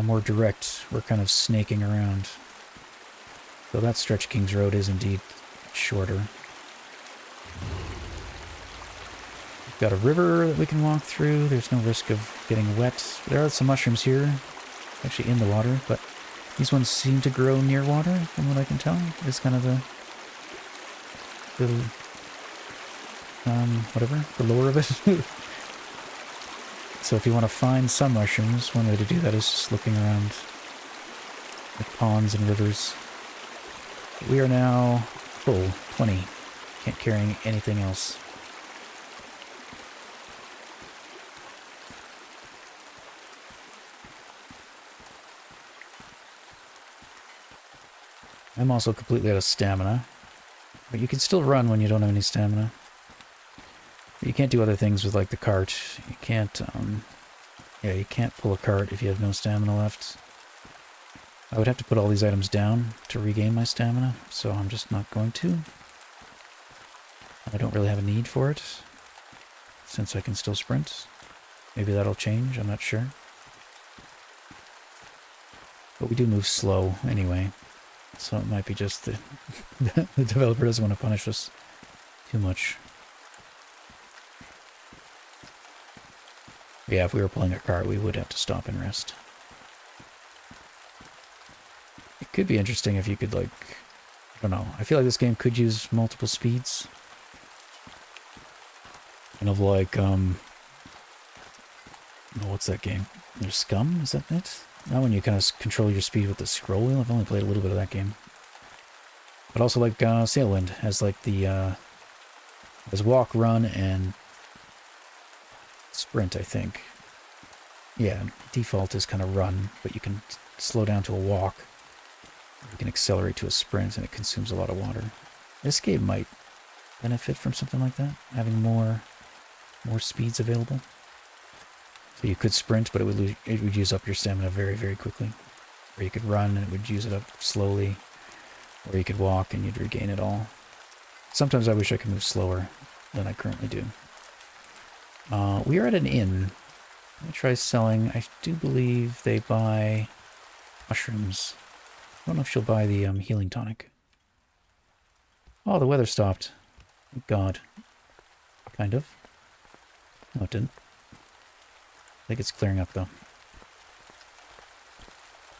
more direct. We're kind of snaking around. So that stretch King's Road is indeed shorter. We've got a river that we can walk through. There's no risk of getting wet. There are some mushrooms here, actually in the water, but these ones seem to grow near water, from what I can tell. It's kind of the whatever, the lore of it. So if you want to find some mushrooms, one way to do that is just looking around the ponds and rivers. We are now full, 20. Can't carry anything else. I'm also completely out of stamina. But you can still run when you don't have any stamina. But you can't do other things with like the cart. You can't, yeah, you can't pull a cart if you have no stamina left. I would have to put all these items down to regain my stamina, so I'm just not going to. I don't really have a need for it, since I can still sprint. Maybe that'll change, I'm not sure. But we do move slow anyway. So it might be just the developer doesn't want to punish us too much. Yeah, if we were pulling a cart, we would have to stop and rest. It could be interesting if you could, like, I don't know. I feel like this game could use multiple speeds. Kind of like, oh, what's that game? There's Scum, is that it? Not when you kind of control your speed with the scroll wheel. I've only played a little bit of that game. But also like Sailwind has like the has walk, run, and sprint, I think. Yeah, default is kind of run, but you can slow down to a walk. You can accelerate to a sprint and it consumes a lot of water. This game might benefit from something like that, having more speeds available. So you could sprint, but it would use up your stamina very, very quickly. Or you could run and it would use it up slowly. Or you could walk and you'd regain it all. Sometimes I wish I could move slower than I currently do. We are at an inn. Let me try selling. I do believe they buy mushrooms. I don't know if she'll buy the healing tonic. Oh, the weather stopped. Thank God. Kind of. No, it didn't. I think it's clearing up, though.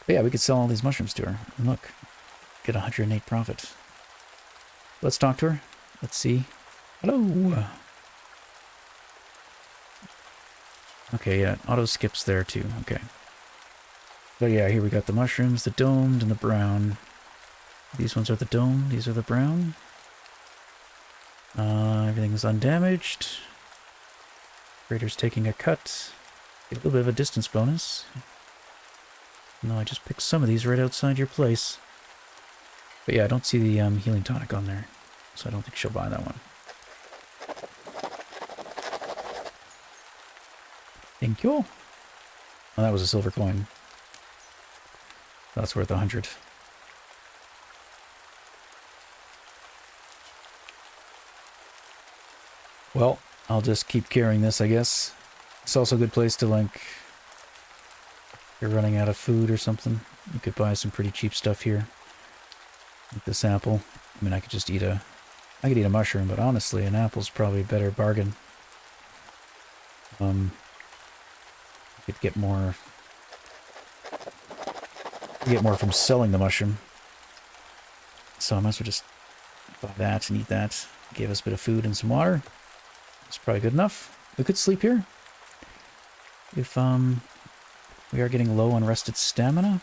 But yeah, we could sell all these mushrooms to her. And look, get 108 profit. Let's talk to her. Let's see. Hello! Okay, yeah, auto skips there, too. Okay. But yeah, here we got the mushrooms, the domed, and the brown. These ones are the domed, these are the brown. Everything's undamaged. Raider's taking a cut. Get a little bit of a distance bonus. No, I just picked some of these right outside your place. But yeah, I don't see the healing tonic on there. So I don't think she'll buy that one. Thank you. Oh, that was a silver coin. That's worth 100. Well, I'll just keep carrying this, I guess. It's also a good place to, like, if you're running out of food or something, you could buy some pretty cheap stuff here. Like this apple. I mean, I could just eat a... I could eat a mushroom, but honestly, an apple's probably a better bargain. You could get more... from selling the mushroom. So I might as well just buy that and eat that. Give us a bit of food and some water. It's probably good enough. We could sleep here. If we are getting low on rested stamina.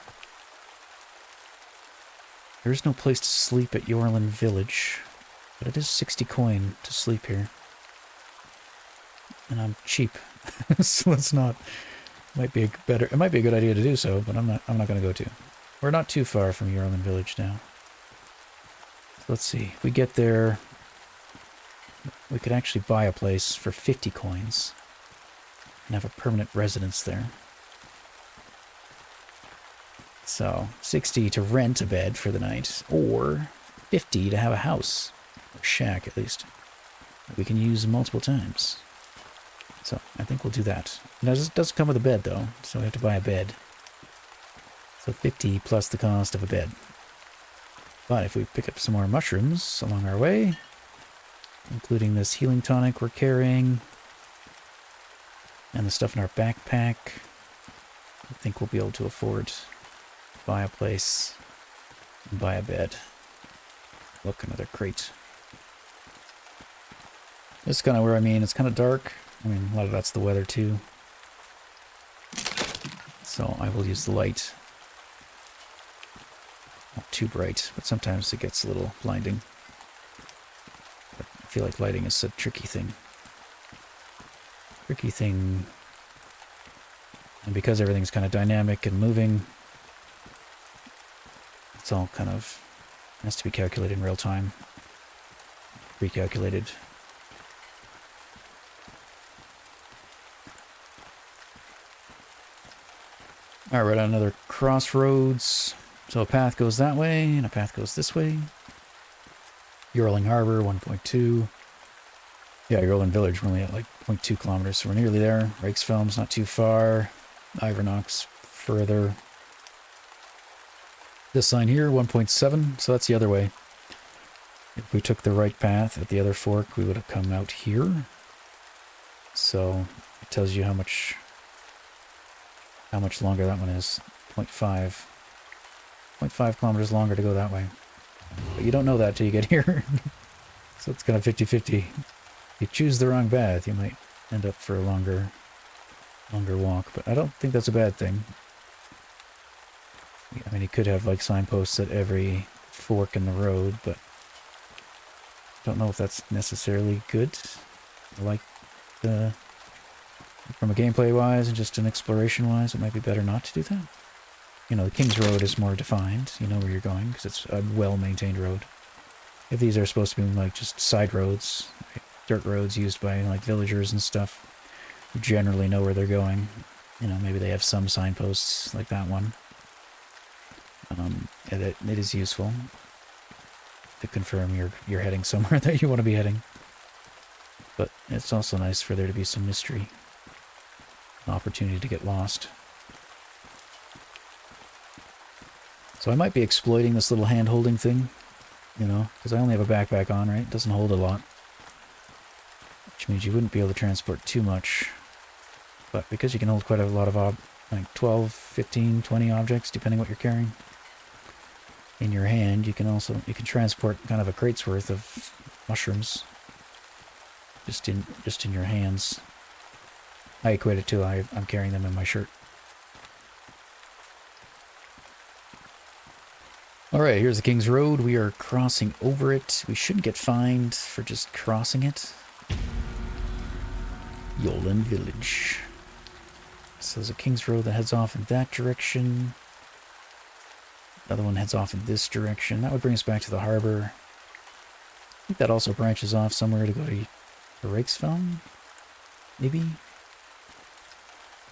There is no place to sleep at Yorlin Village. But it is 60 coin to sleep here. And I'm cheap. So let's not... Might be it might be a good idea to do so, but I'm not going to go to. We're not too far from Yorlin Village now. Let's see. If we get there, we could actually buy a place for 50 coins and have a permanent residence there. So, 60 to rent a bed for the night, or 50 to have a house, or shack at least, that we can use multiple times. So, I think we'll do that. It does come with a bed, though, so we have to buy a bed. So 50 plus the cost of a bed. But if we pick up some more mushrooms along our way, including this healing tonic we're carrying, and the stuff in our backpack, I think we'll be able to afford to buy a place and buy a bed. Look, another crate. This is kind of where, I mean, it's kind of dark. I mean, a lot of that's the weather too. So I will use the light. Not too bright, but sometimes it gets a little blinding. But I feel like lighting is a tricky thing. Tricky thing. And because everything's kind of dynamic and moving, it's all kind of has to be calculated in real time. Recalculated. Alright, we're at another crossroads. So a path goes that way, and a path goes this way. Yorling Harbor, 1.2. Yeah, Yorling Village, we're only at like 0.2 kilometers, so we're nearly there. Reiksfelm's not too far. Ivernock's further. This sign here, 1.7, so that's the other way. If we took the right path at the other fork, we would have come out here. So it tells you how much longer that one is. 0.5. 0.5 kilometers longer to go that way. But you don't know that till you get here. So it's kind of 50-50. If you choose the wrong path, you might end up for a longer walk. But I don't think that's a bad thing. I mean, you could have like signposts at every fork in the road, but I don't know if that's necessarily good. Like from a gameplay wise and just an exploration wise, it might be better not to do that. you know, the King's Road is more defined. You know where you're going because it's a well-maintained road. If these are supposed to be like just side roads, right? Dirt roads used by like villagers and stuff, you generally know where they're going. You know, maybe they have some signposts like that one. It is useful to confirm you're heading somewhere that you want to be heading. But it's also nice for there to be some mystery, an opportunity to get lost. So I might be exploiting this little hand-holding thing, you know, because I only have a backpack on, right? It doesn't hold a lot. Which means you wouldn't be able to transport too much. But because you can hold quite a lot of, like 12, 15, 20 objects, depending what you're carrying, in your hand, you can transport kind of a crate's worth of mushrooms. Just in your hands. I equate it to I'm carrying them in my shirt. Alright, here's the King's Road. We are crossing over it. We shouldn't get fined for just crossing it. Yolan Village. So there's a King's Road that heads off in that direction. Another one heads off in this direction. That would bring us back to the harbor. I think that also branches off somewhere to go to Reiksfeld? Maybe?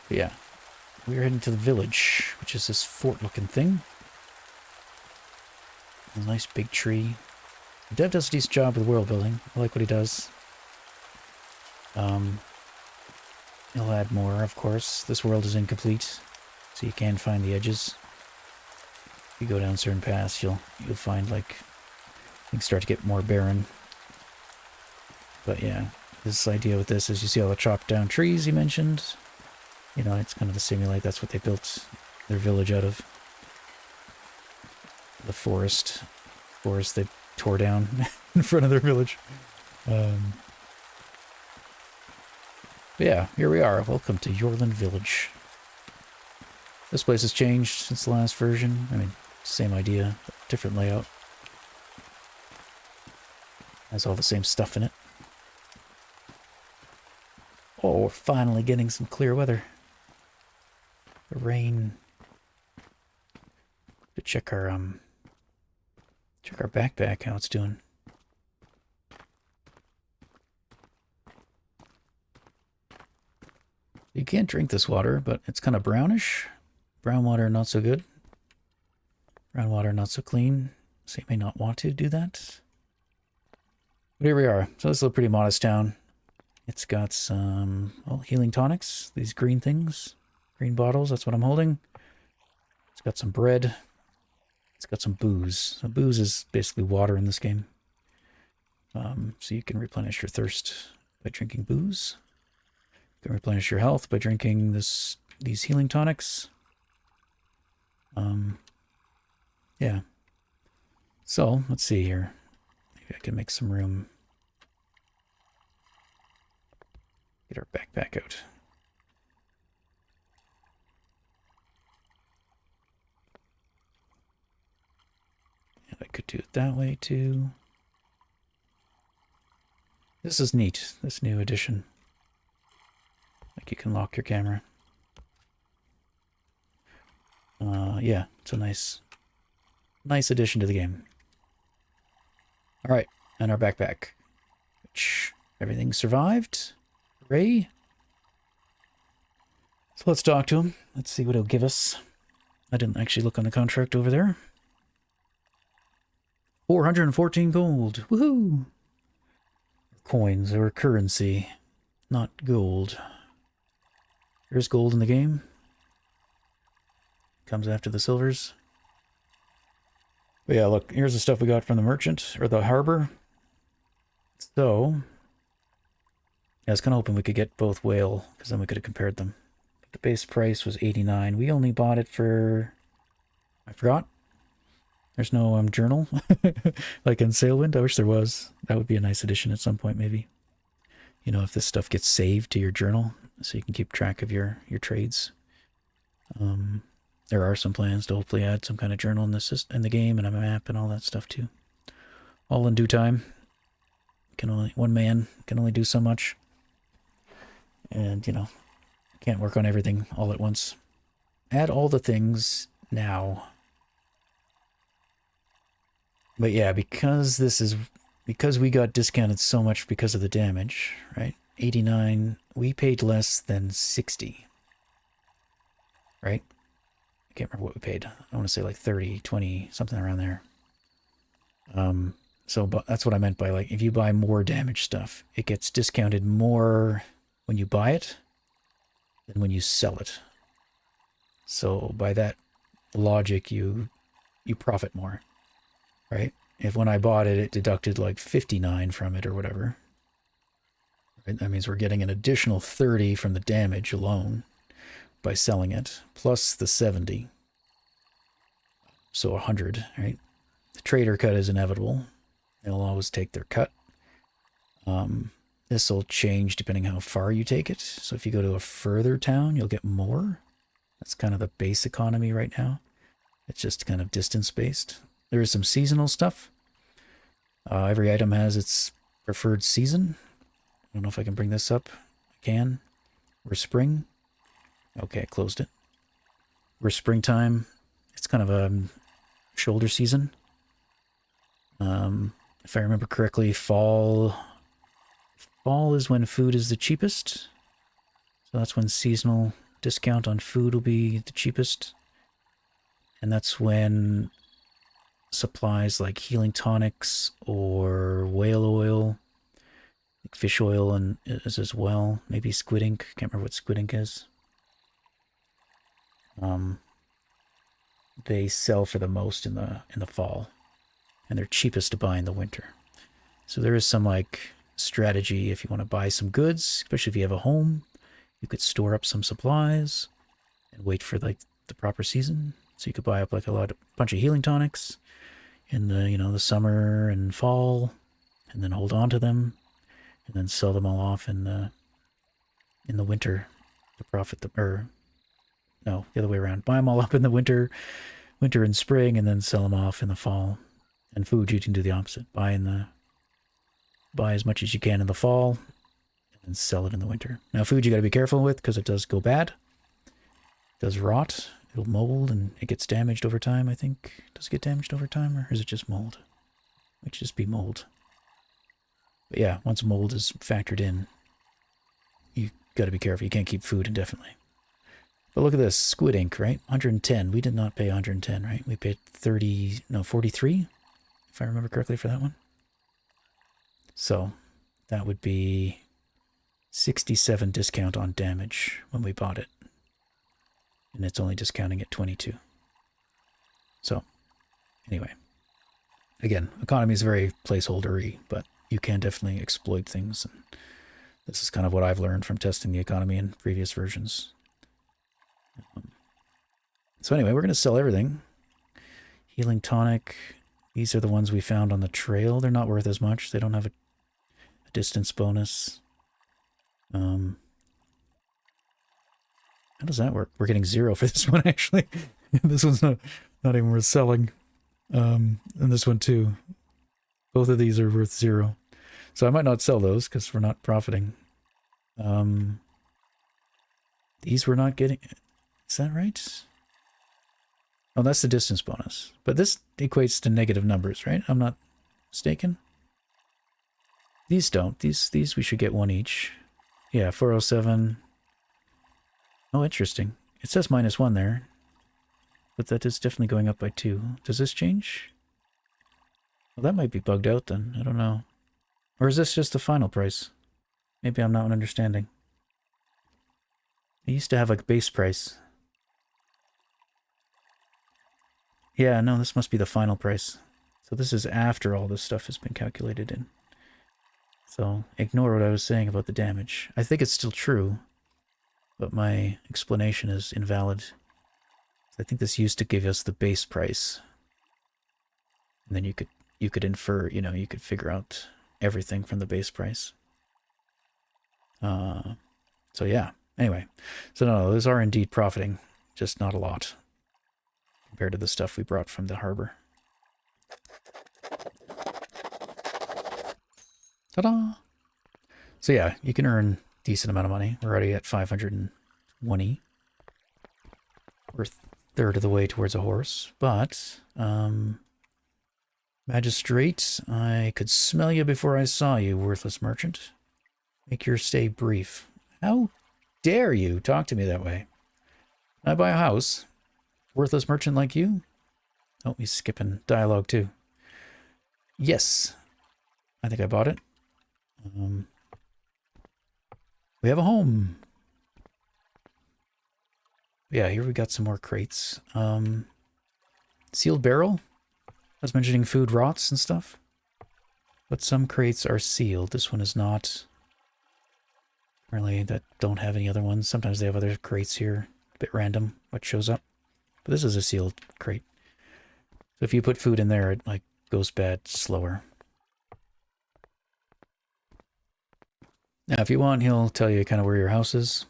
But yeah. We're heading to the village, which is this fort-looking thing. A nice big tree. The dev does a decent job with world building. I like what he does. He'll add more, of course. This world is incomplete, so you can find the edges. If you go down certain paths, you'll find, like, things start to get more barren. But yeah, this idea with this is you see all the chopped down trees he mentioned. You know, it's kind of to simulate that's what they built their village out of. The forest they tore down in front of their village. But yeah, here we are. Welcome to Yorland Village. This place has changed since the last version. I mean, same idea, but different layout. Has all the same stuff in it. Oh, we're finally getting some clear weather. The rain. To check our backpack, how it's doing. You can't drink this water, but it's kind of brownish. Brown water, not so good. Brown water, not so clean. So you may not want to do that. But here we are. So this is a pretty modest town. It's got some, well, healing tonics. These green things. Green bottles, that's what I'm holding. It's got some bread. It's got some booze. So booze is basically water in this game. So you can replenish your thirst by drinking booze. You can replenish your health by drinking these healing tonics. Yeah. So, let's see here. Maybe I can make some room. Get our backpack out. And I could do it that way too. This is neat, this new addition. Like you can lock your camera. Yeah, it's a nice addition to the game. Alright, and our backpack. Which, everything survived. Hooray. So let's talk to him. Let's see what he'll give us. I didn't actually look on the contract over there. 414 gold. Woohoo! Coins or currency, not gold. There's gold in the game. Comes after the silvers. But yeah, look, here's the stuff we got from the merchant, or the harbor. So, I was kind of hoping we could get both whale, because then we could have compared them. But the base price was 89. We only bought it for, I forgot. There's no journal, like in Sailwind. I wish there was. That would be a nice addition at some point, maybe. You know, if this stuff gets saved to your journal, so you can keep track of your trades. There are some plans to hopefully add some kind of journal in the game and a map and all that stuff too. All in due time. One man can only do so much. And, you know, can't work on everything all at once. Add all the things now. But yeah, because we got discounted so much because of the damage, right? 89, we paid less than 60, right? I can't remember what we paid. I want to say like 30, 20, something around there. So but that's what I meant by, like, if you buy more damage stuff, it gets discounted more when you buy it than when you sell it. So by that logic, you profit more, right? If when I bought it, it deducted like 59 from it or whatever, right? That means we're getting an additional 30 from the damage alone by selling it, plus the 70. So 100, right? The trader cut is inevitable. They'll always take their cut. This will change depending how far you take it. So if you go to a further town, you'll get more. That's kind of the base economy right now. It's just kind of distance based. There is some seasonal stuff. Every item has its preferred season. I don't know if I can bring this up. I can. We're spring. Okay, I closed it. We're springtime. It's kind of a shoulder season. If I remember correctly, fall is when food is the cheapest. So that's when seasonal discount on food will be the cheapest. And that's when supplies like healing tonics or whale oil, like fish oil, and is as well. Maybe squid ink. Can't remember what squid ink is. They sell for the most in the fall, and they're cheapest to buy in the winter. So there is some like strategy if you want to buy some goods, especially if you have a home. You could store up some supplies and wait for like the proper season. So you could buy up like a bunch of healing tonics in the the summer and fall, and then hold on to them, and then sell them all off in the winter to profit no, the other way around. Buy them all up in the winter and spring, and then sell them off in the fall. And food, you can do the opposite. Buy as much as you can in the fall, and sell it in the winter. Now, food you got to be careful with because it does go bad. It does rot. It'll mold, and it gets damaged over time, I think. Does it get damaged over time, or is it just mold? It might just be mold. But yeah, once mold is factored in, you got to be careful. You can't keep food indefinitely. But look at this, squid ink, right? 110. We did not pay 110, right? We paid 43, if I remember correctly, for that one. So that would be 67 discount on damage when we bought it. And it's only discounting at 22. So anyway, again, economy is very placeholder-y, but you can definitely exploit things. And this is kind of what I've learned from testing the economy in previous versions. So anyway, we're going to sell everything. Healing tonic. These are the ones we found on the trail. They're not worth as much. They don't have a distance bonus. How does that work? We're getting 0 for this one, actually. This one's not even worth selling. And this one too. Both of these are worth 0. So I might not sell those because we're not profiting. These we're not getting. Is that right? Oh, that's the distance bonus. But this equates to negative numbers, right? I'm not mistaken. These don't. These we should get 1 each. Yeah, 407. Oh, interesting. It says -1 there. But that is definitely going up by 2. Does this change? Well, that might be bugged out then. I don't know. Or is this just the final price? Maybe I'm not understanding. It used to have like base price. Yeah, no, this must be the final price. So this is after all this stuff has been calculated in. So ignore what I was saying about the damage. I think it's still true, but my explanation is invalid. I think this used to give us the base price. And then you could infer, you could figure out everything from the base price. So yeah, anyway. So no, those are indeed profiting, just not a lot compared to the stuff we brought from the harbor. Ta-da! So yeah, you can earn a decent amount of money. We're already at 520. We're third of the way towards a horse, but, magistrate, I could smell you before I saw you, worthless merchant. Make your stay brief. How dare you talk to me that way? Can I buy a house? Worthless merchant like you? Oh, he's skipping dialogue too. Yes. I think I bought it. We have a home. Yeah, here we got some more crates. Sealed barrel? I was mentioning food rots and stuff. But some crates are sealed. This one is not. Apparently that don't have any other ones. Sometimes they have other crates here. A bit random what shows up. But this is a sealed crate. So if you put food in there, it like goes bad slower. Now if you want, he'll tell you kind of where your house is.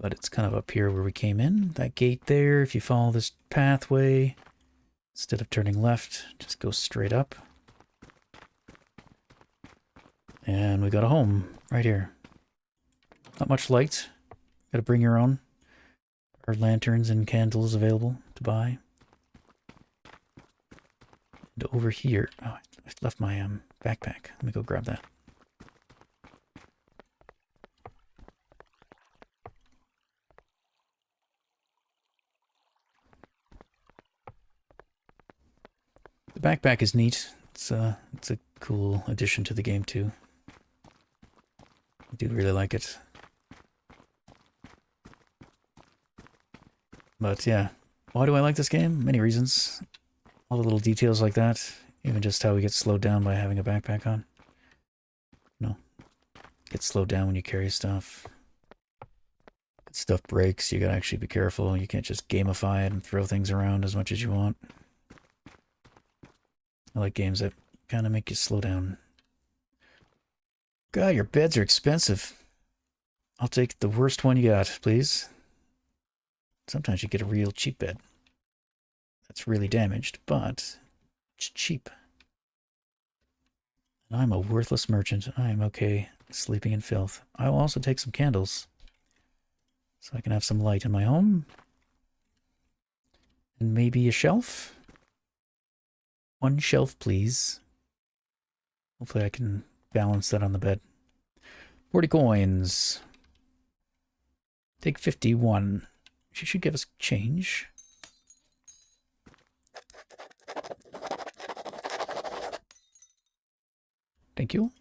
But it's kind of up here where we came in. That gate there, if you follow this pathway, instead of turning left, just go straight up. And we got a home right here. Not much light. Gotta bring your own. There are lanterns and candles available to buy. And over here, oh, I left my backpack. Let me go grab that. The backpack is neat. It's a cool addition to the game too. I do really like it. But yeah, why do I like this game? Many reasons. All the little details like that. Even just how we get slowed down by having a backpack on. No. Get slowed down when you carry stuff. If stuff breaks, you gotta actually be careful. You can't just gamify it and throw things around as much as you want. I like games that kind of make you slow down. God, your beds are expensive. I'll take the worst one you got, please. Sometimes you get a real cheap bed. That's really damaged, but it's cheap. And I'm a worthless merchant. I am okay sleeping in filth. I will also take some candles so I can have some light in my home. And maybe a shelf. One shelf, please. Hopefully I can balance that on the bed. 40 coins. Take 51. She should give us change. Thank you.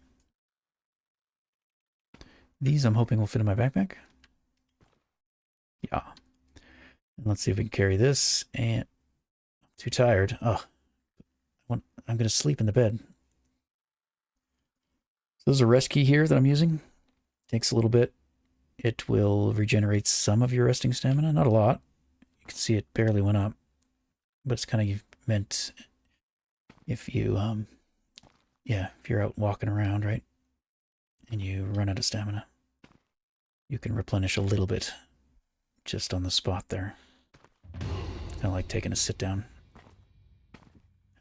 These I'm hoping will fit in my backpack. Yeah. And let's see if we can carry this. And I'm too tired. Oh, I'm going to sleep in the bed. So there's a rest key here that I'm using. Takes a little bit. It will regenerate some of your resting stamina. Not a lot. You can see it barely went up. But it's kind of meant if you, yeah, if you're out walking around, right? And you run out of stamina. You can replenish a little bit just on the spot there. It's kind of like taking a sit down.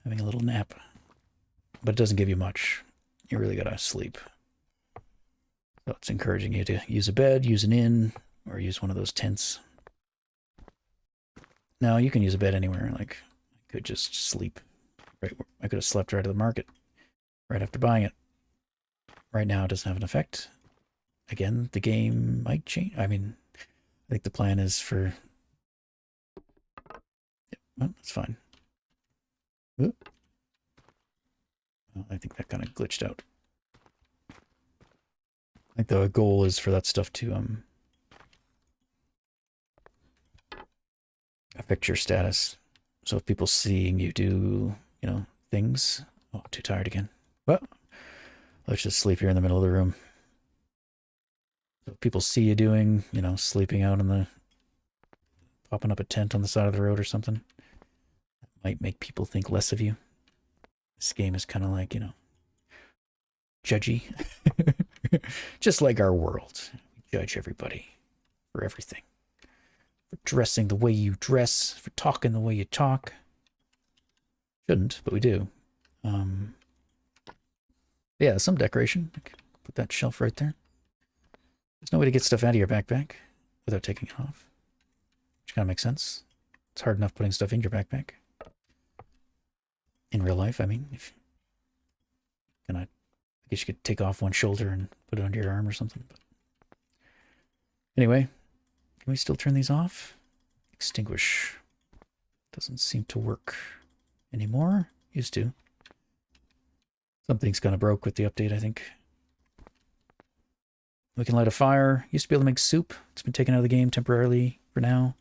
Having a little nap. But it doesn't give you much. You really gotta sleep. So it's encouraging you to use a bed, use an inn, or use one of those tents. Now you can use a bed anywhere. Like, I could just sleep. Right, I could have slept right at the market, right after buying it. Right now it doesn't have an effect. Again, the game might change. I mean, I think the plan is for... Yeah, well, that's fine. Ooh. Well, I think that kind of glitched out. I think the goal is for that stuff to affect your status. So if people seeing you do, you know, things... Oh, too tired again. Well, let's just sleep here in the middle of the room. So if people see you doing, you know, sleeping out in the... popping up a tent on the side of the road or something, that might make people think less of you. This game is kind of like, you know, judgy. Just like our world. We judge everybody for everything. For dressing the way you dress, for talking the way you talk. Shouldn't, but we do. Yeah, some decoration. Put that shelf right there. There's no way to get stuff out of your backpack without taking it off. Which kind of makes sense. It's hard enough putting stuff in your backpack. In real life, I mean, if I guess you could take off one shoulder and put it under your arm or something. But anyway, can we still turn these off? Extinguish. Doesn't seem to work anymore. Used to. Something's kind of broke with the update, I think. We can light a fire. Used to be able to make soup. It's been taken out of the game temporarily for now.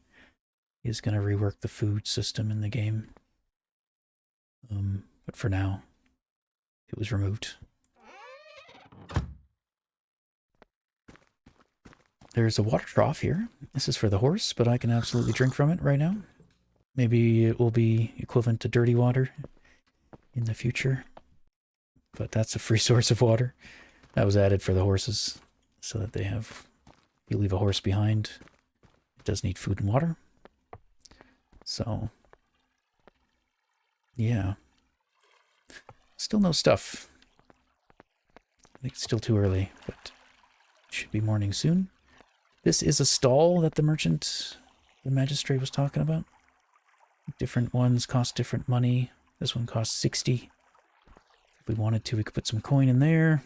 He's going to rework the food system in the game. But for now, it was removed. There's a water trough here. This is for the horse, but I can absolutely drink from it right now. Maybe it will be equivalent to dirty water in the future. But that's a free source of water. That was added for the horses so that they have... You leave a horse behind, it does need food and water. So, yeah. Still no stuff. I think it's still too early, but it should be morning soon. This is a stall that the magistrate was talking about. Different ones cost different money. This one costs 60. If we wanted to, we could put some coin in there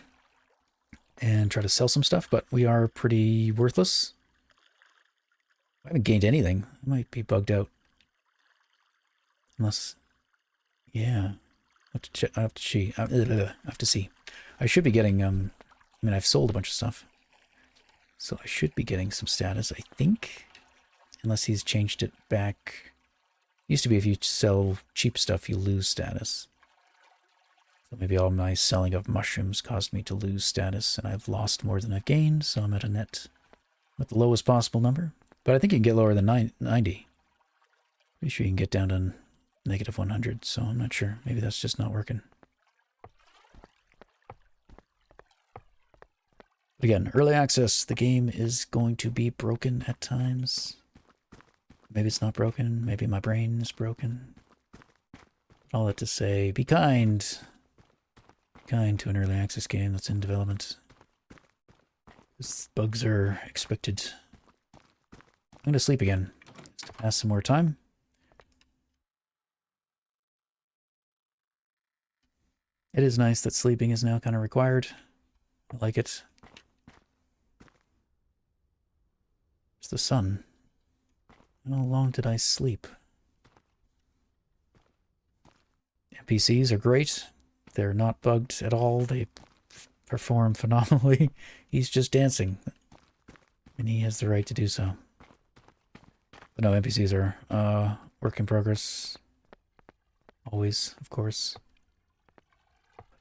and try to sell some stuff, but we are pretty worthless. I haven't gained anything. I might be bugged out. Unless, yeah. I have to see. I should be getting, I mean, I've sold a bunch of stuff. So I should be getting some status, I think. Unless he's changed it back. Used to be if you sell cheap stuff, you lose status. So maybe all my selling of mushrooms caused me to lose status, and I've lost more than I've gained, so I'm at a net with the lowest possible number. But I think you can get lower than 90. Pretty sure you can get down to negative 100, so I'm not sure. Maybe that's just not working. But again, early access. The game is going to be broken at times. Maybe it's not broken. Maybe my brain is broken. All that to say, be kind. Be kind to an early access game that's in development. These bugs are expected. I'm going to sleep again. Just to pass some more time. It is nice that sleeping is now kind of required. I like it. It's the sun. How long did I sleep? NPCs are great. They're not bugged at all. They perform phenomenally. He's just dancing. And he has the right to do so. But no, NPCs are work in progress. Always, of course.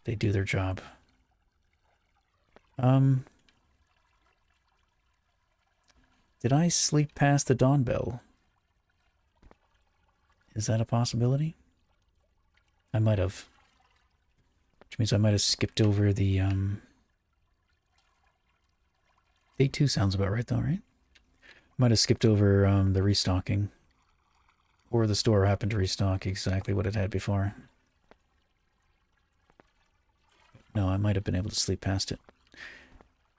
They do their job. Did I sleep past the dawn bell? Is that a possibility? I might have. Which means I might have skipped over the, Day 2 sounds about right though, right? Might have skipped over, the restocking. Or the store happened to restock exactly what it had before. No, I might have been able to sleep past it.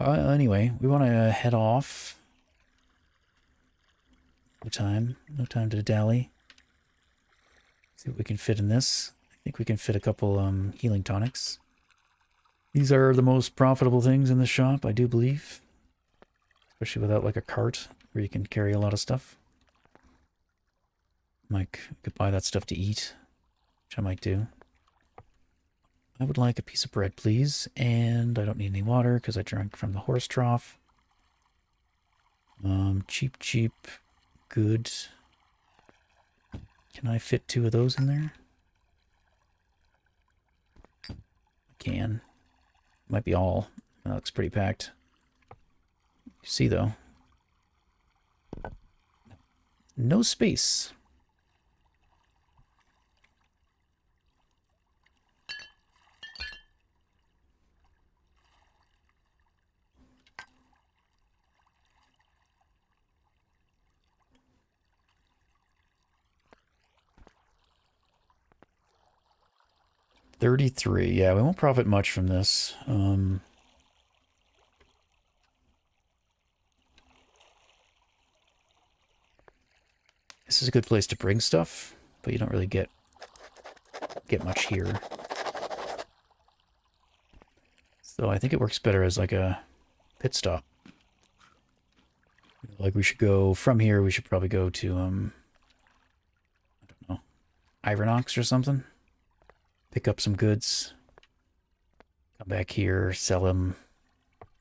Anyway, we want to head off. No time. No time to dally. See what we can fit in this. I think we can fit a couple healing tonics. These are the most profitable things in the shop, I do believe. Especially without like a cart where you can carry a lot of stuff. Like, I could buy that stuff to eat, which I might do. I would like a piece of bread, please. And I don't need any water because I drank from the horse trough. Cheap. Good. Can I fit 2 of those in there? I can. Might be all. That looks pretty packed. You see, though. No space. $33. Yeah, we won't profit much from this. This is a good place to bring stuff, but you don't really get much here. So I think it works better as like a pit stop. Like we should go from here, we should probably go to, I don't know, Ivernox or something. Pick up some goods. Come back here, sell them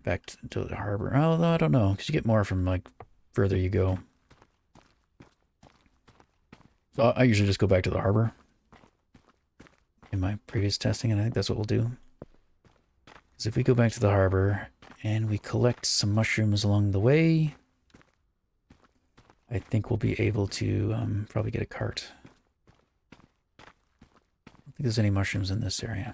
back to the harbor. Although I don't know, because you get more from like further you go. So I usually just go back to the harbor in my previous testing, and I think that's what we'll do. Because if we go back to the harbor and we collect some mushrooms along the way, I think we'll be able to probably get a cart. I don't think there's any mushrooms in this area.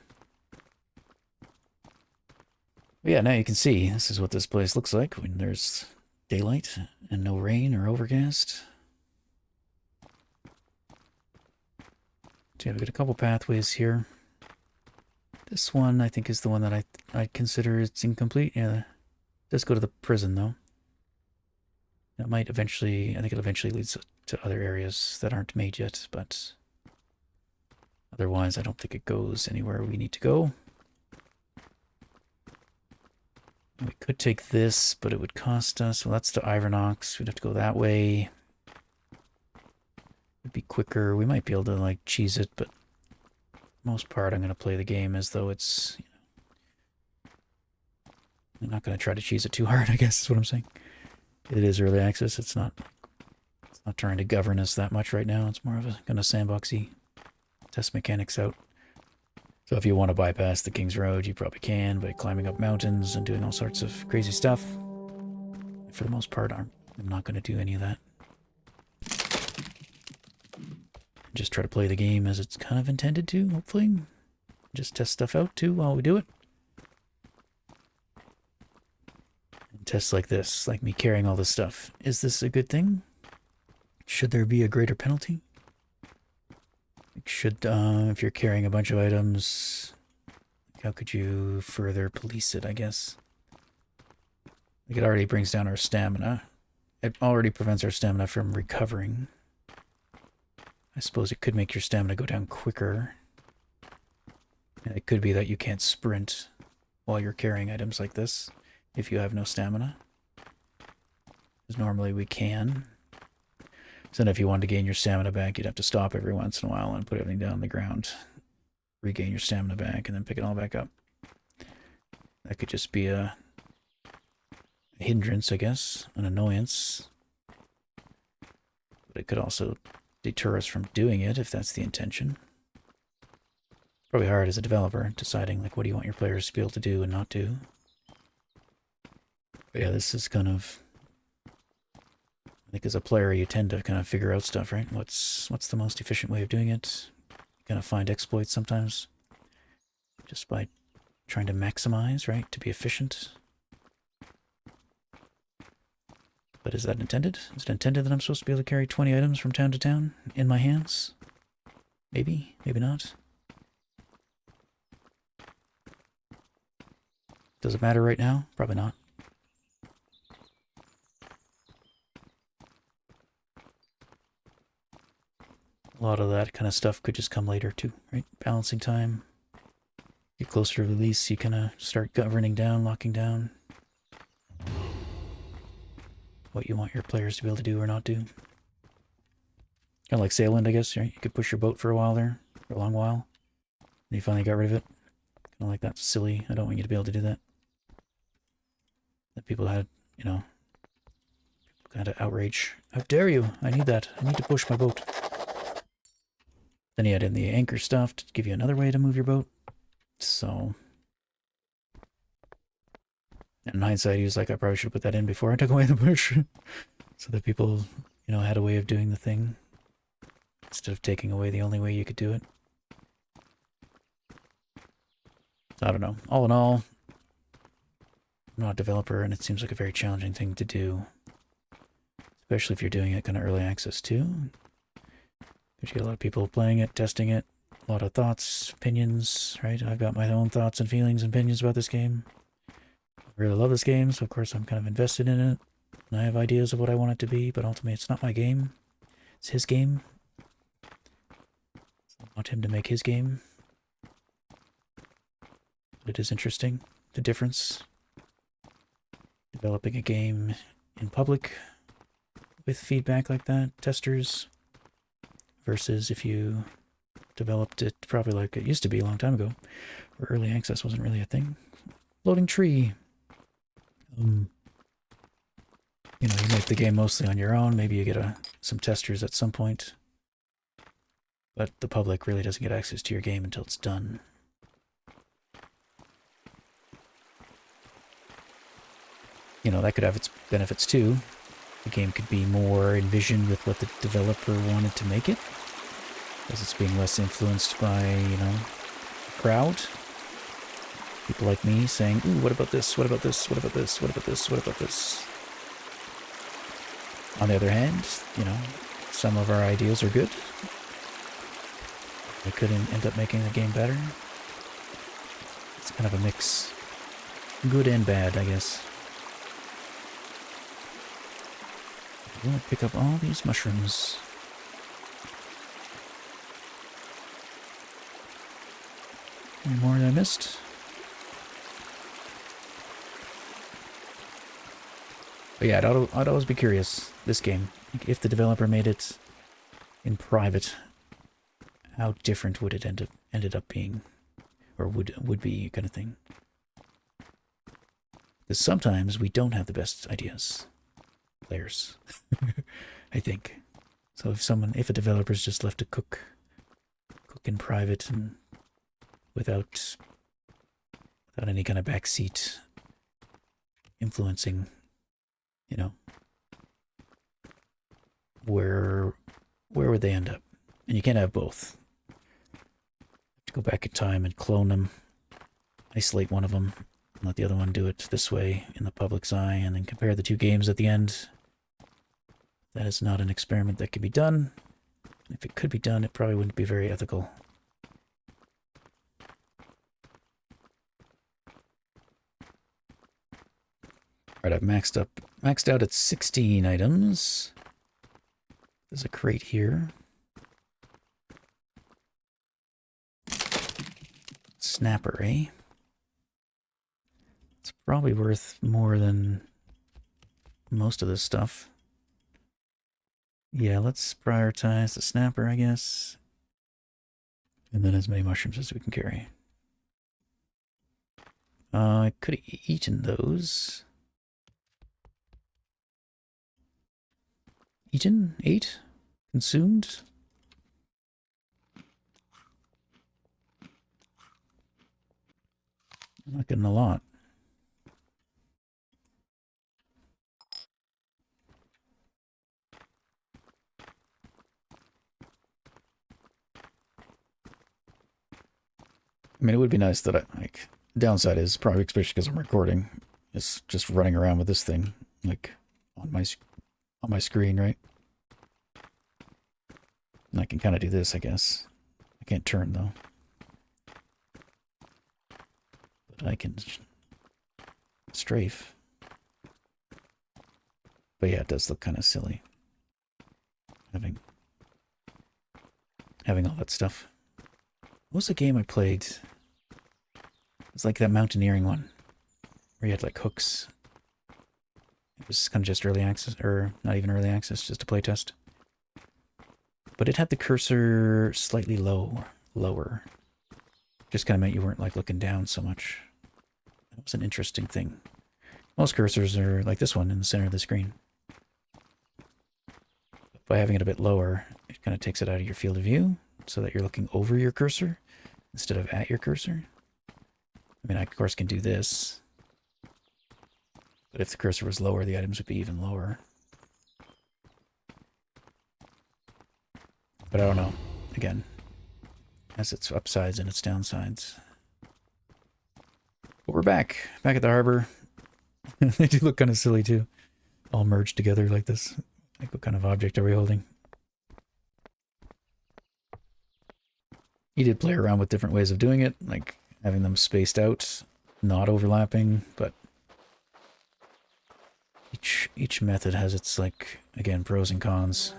But yeah, now you can see this is what this place looks like when there's daylight and no rain or overcast. So yeah, we've got a couple pathways here. This one I think is the one that I consider it's incomplete. Yeah, it does go to the prison though. That might eventually, I think it eventually leads to other areas that aren't made yet, but otherwise I don't think it goes anywhere we need to go. We could take this, but it would cost us, well that's to Ivernox, we'd have to go that way. It'd be quicker, we might be able to like cheese it, but for the most part I'm going to play the game as though it's, you know, I'm not going to try to cheese it too hard, I guess is what I'm saying. It is early access. It's not trying to govern us that much right now. It's more of a kind of sandboxy test mechanics out. So if you want to bypass the King's Road, you probably can by climbing up mountains and doing all sorts of crazy stuff. For the most part, I'm not going to do any of that. Just try to play the game as it's kind of intended to, hopefully. Just test stuff out too while we do it. Tests like this, like me carrying all this stuff. Is this a good thing? Should there be a greater penalty? Should, if you're carrying a bunch of items, how could you further police it, I guess? Like it already brings down our stamina. It already prevents our stamina from recovering. I suppose it could make your stamina go down quicker. And it could be that you can't sprint while you're carrying items like this. If you have no stamina. Because normally we can. So then if you wanted to gain your stamina back, you'd have to stop every once in a while and put everything down on the ground. Regain your stamina back and then pick it all back up. That could just be a hindrance, I guess. An annoyance. But it could also deter us from doing it if that's the intention. Probably hard as a developer, deciding like what do you want your players to be able to do and not do. But yeah, this is kind of, I think as a player you tend to kind of figure out stuff, right? What's the most efficient way of doing it? You kind of find exploits sometimes just by trying to maximize, right? To be efficient. But is that intended? Is it intended that I'm supposed to be able to carry 20 items from town to town in my hands? Maybe, maybe not. Does it matter right now? Probably not. A lot of that kind of stuff could just come later too, right? Balancing time. Get closer to release, you kind of start governing down, locking down what you want your players to be able to do or not do. Kind of like Sailand, I guess, right? You could push your boat for a while there, for a long while. And you finally got rid of it. Kind of like that's silly. I don't want you to be able to do that. That people had, you know, kind of outrage. How dare you? I need that. I need to push my boat. Then you add in the anchor stuff to give you another way to move your boat. So, in hindsight, he was like, I probably should have put that in before I took away the push. So that people, you know, had a way of doing the thing. Instead of taking away the only way you could do it. I don't know. All in all, I'm not a developer, and it seems like a very challenging thing to do. Especially if you're doing it kind of early access too. Because you get a lot of people playing it, testing it, a lot of thoughts, opinions, right? I've got my own thoughts and feelings and opinions about this game. I really love this game, so of course I'm kind of invested in it. And I have ideas of what I want it to be, but ultimately it's not my game. It's his game. I want him to make his game. But it is interesting, the difference. Developing a game in public with feedback like that, testers, versus if you developed it probably like it used to be a long time ago, where early access wasn't really a thing. Floating tree. You know, you make the game mostly on your own. Maybe you get some testers at some point. But the public really doesn't get access to your game until it's done. You know, that could have its benefits too. The game could be more envisioned with what the developer wanted to make it, because it's being less influenced by, you know, the crowd. People like me saying, ooh, what about this? What about this? What about this? What about this? What about this? On the other hand, you know, some of our ideas are good. They could end up making the game better. It's kind of a mix. Good and bad, I guess. We'll pick up all these mushrooms. Any more that I missed? But yeah, I'd always be curious, this game, like if the developer made it in private, how different would it ended up being, or would be, kind of thing. Because sometimes we don't have the best ideas, players, I think. So if a developer's just left to cook in private and without any kind of backseat influencing, you know, where would they end up? And you can't have both. To go back in time and clone them, isolate one of them, and let the other one do it this way in the public's eye, and then compare the two games at the end. That is not an experiment that can be done. If it could be done, it probably wouldn't be very ethical. Alright, I've maxed out at 16 items. There's a crate here. Snapper, eh? It's probably worth more than most of this stuff. Yeah, let's prioritize the snapper, I guess. And then as many mushrooms as we can carry. I could have eaten those. Eaten? Ate? Consumed? I'm not getting a lot. I mean, it would be nice that downside is probably, especially because I'm recording, is just running around with this thing, like, on my screen, right? And I can kind of do this, I guess. I can't turn, though. But I can strafe. But yeah, it does look kind of silly. Having all that stuff. What was the game I played? It was like that mountaineering one, where you had like hooks. It was kind of just early access, or not even early access, just a playtest. But it had the cursor slightly lower. Just kind of meant you weren't like looking down so much. That was an interesting thing. Most cursors are like this one in the center of the screen. But by having it a bit lower, it kind of takes it out of your field of view, so that you're looking over your cursor instead of at your cursor. I mean, I of course can do this, but if the cursor was lower, the items would be even lower. But I don't know. Again, has its upsides and its downsides. But we're back at the harbor. They do look kind of silly too, all merged together like this. Like, what kind of object are we holding? He did play around with different ways of doing it, like having them spaced out, not overlapping, but each method has its, like, again, pros and cons.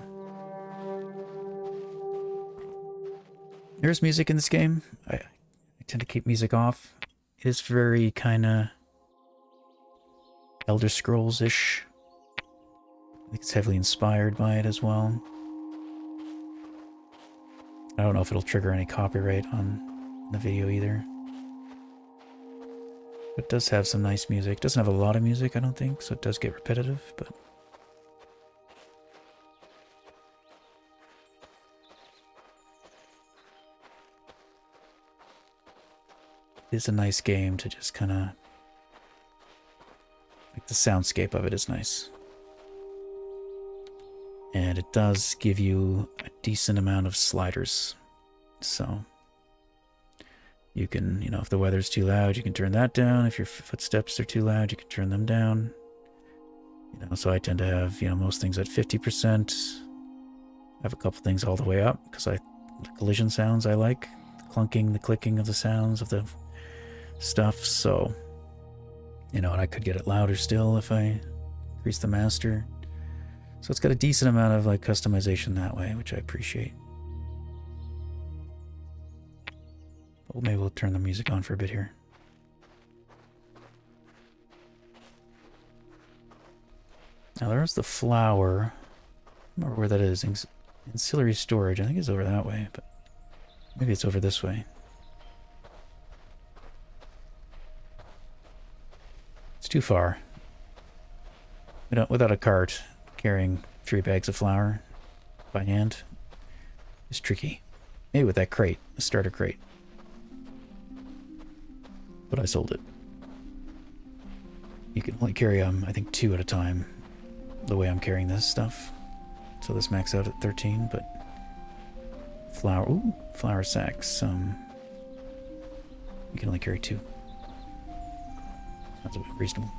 There's music in this game. I tend to keep music off. It is very kind of Elder Scrolls-ish. I think it's heavily inspired by it as well. I don't know if it'll trigger any copyright on the video either. But it does have some nice music. It doesn't have a lot of music, I don't think, so it does get repetitive, but... It's a nice game to just kind of... Like, the soundscape of it is nice. And it does give you a decent amount of sliders. So... You can, you know, if the weather's too loud, you can turn that down. If your footsteps are too loud, you can turn them down. You know, so I tend to have, you know, most things at 50%. I have a couple things all the way up, because the collision sounds I like. The clunking, the clicking of the sounds of the stuff, so... You know, and I could get it louder still if I increase the master. So it's got a decent amount of, like, customization that way, which I appreciate. Well, maybe we'll turn the music on for a bit here. Now there's the flower. I don't remember where that is. Ancillary storage. I think it's over that way, but maybe it's over this way. It's too far. Without a cart, carrying 3 bags of flour by hand is tricky. Maybe with that crate, the starter crate. But I sold it. You can only carry, I think, 2 at a time, the way I'm carrying this stuff. So this maxed out at 13, but... flour sacks, you can only carry 2. Sounds a bit reasonable.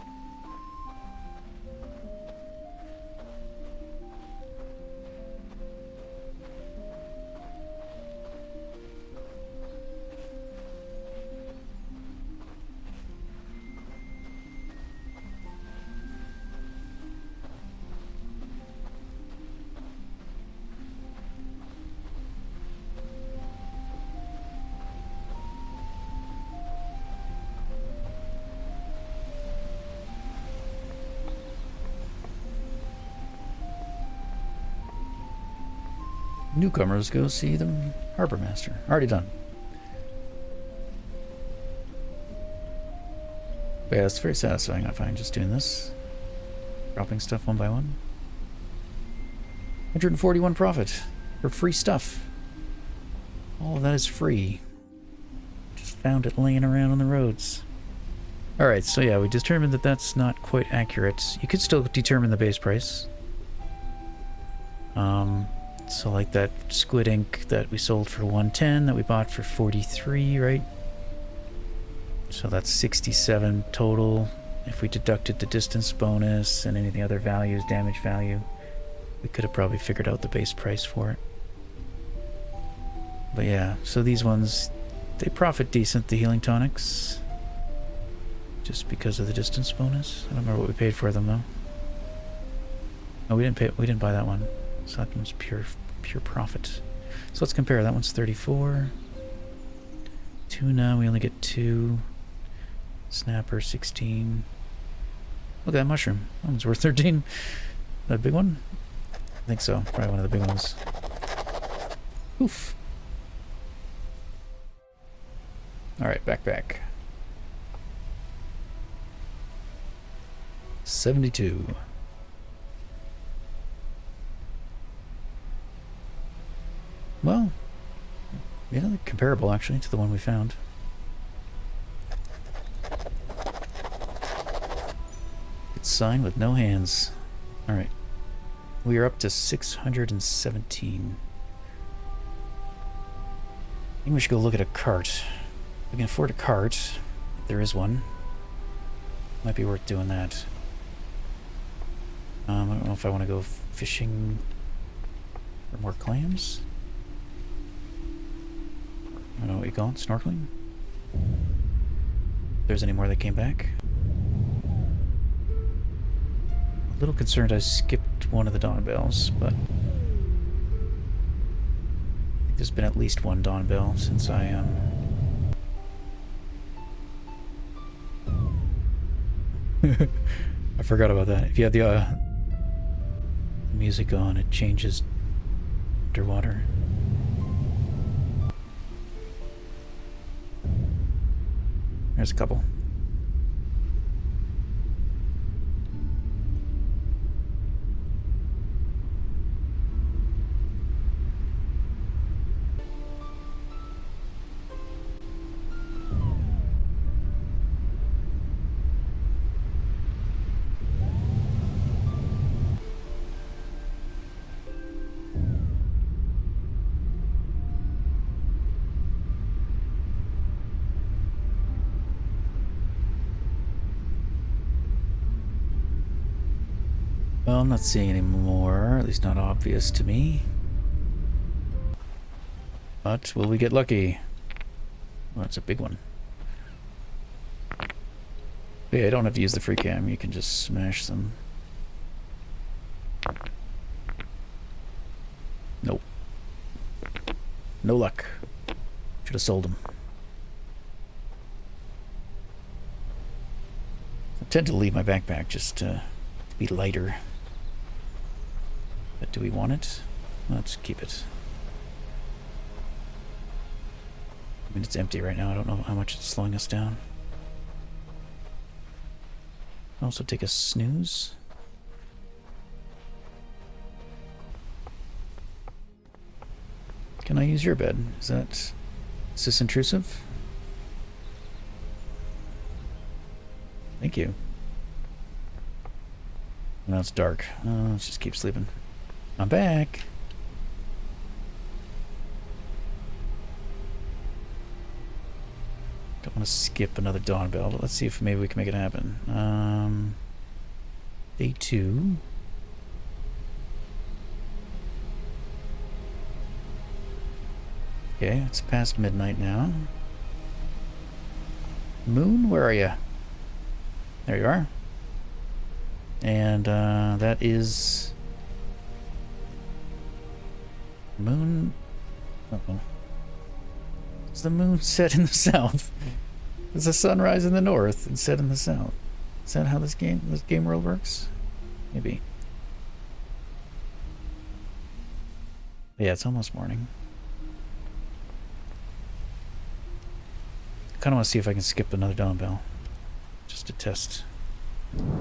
Newcomers go see the harbor master. Already done. But yeah, it's very satisfying, I find, just doing this. Dropping stuff one by one. 141 profit for free stuff. All of that is free. Just found it laying around on the roads. Alright, so yeah, we determined that that's not quite accurate. You could still determine the base price. So like that squid ink that we sold for 110 that we bought for 43, right? So that's 67 total. If we deducted the distance bonus and any of the other values, damage value, we could have probably figured out the base price for it. But yeah, so these ones, they profit decent, the healing tonics. Just because of the distance bonus. I don't remember what we paid for them though. Oh, we didn't buy that one. So that one's pure profit. So let's compare. That one's 34. Tuna, we only get 2. Snapper, 16. Look at that mushroom. That one's worth 13. That a big one? I think so. Probably one of the big ones. Oof. Alright, backpack. 72. Well, yeah, comparable actually to the one we found. It's signed with no hands. Alright. We are up to 617. I think we should go look at a cart. We can afford a cart, if there is one. Might be worth doing that. I don't know if I want to go fishing for more clams. I don't know what you call it, snorkeling? If there's any more that came back. A little concerned I skipped one of the dawn bells, but I think there's been at least one dawn bell since I I forgot about that. If you have the music on, it changes underwater. There's a couple. Well, I'm not seeing any more, at least not obvious to me. But will we get lucky? Well, that's a big one. But yeah, I don't have to use the free cam, you can just smash them. Nope. No luck. Should have sold them. I tend to leave my backpack just to be lighter. But do we want it? Let's keep it. I mean, it's empty right now. I don't know how much it's slowing us down. Also take a snooze. Can I use your bed? Is this intrusive? Thank you. Now it's dark. Let's just keep sleeping. I'm back. Don't want to skip another dawn bell, but let's see if maybe we can make it happen. Day 2. Okay, it's past midnight now. Moon, where are you? There you are. And that is moon. Uh-oh. Is the moon set in the south? Is the sunrise in the north and set in the south? Is that how this game world works? Maybe. Yeah, it's almost morning. I kind of want to see if I can skip another dawn bell, just to test. Well,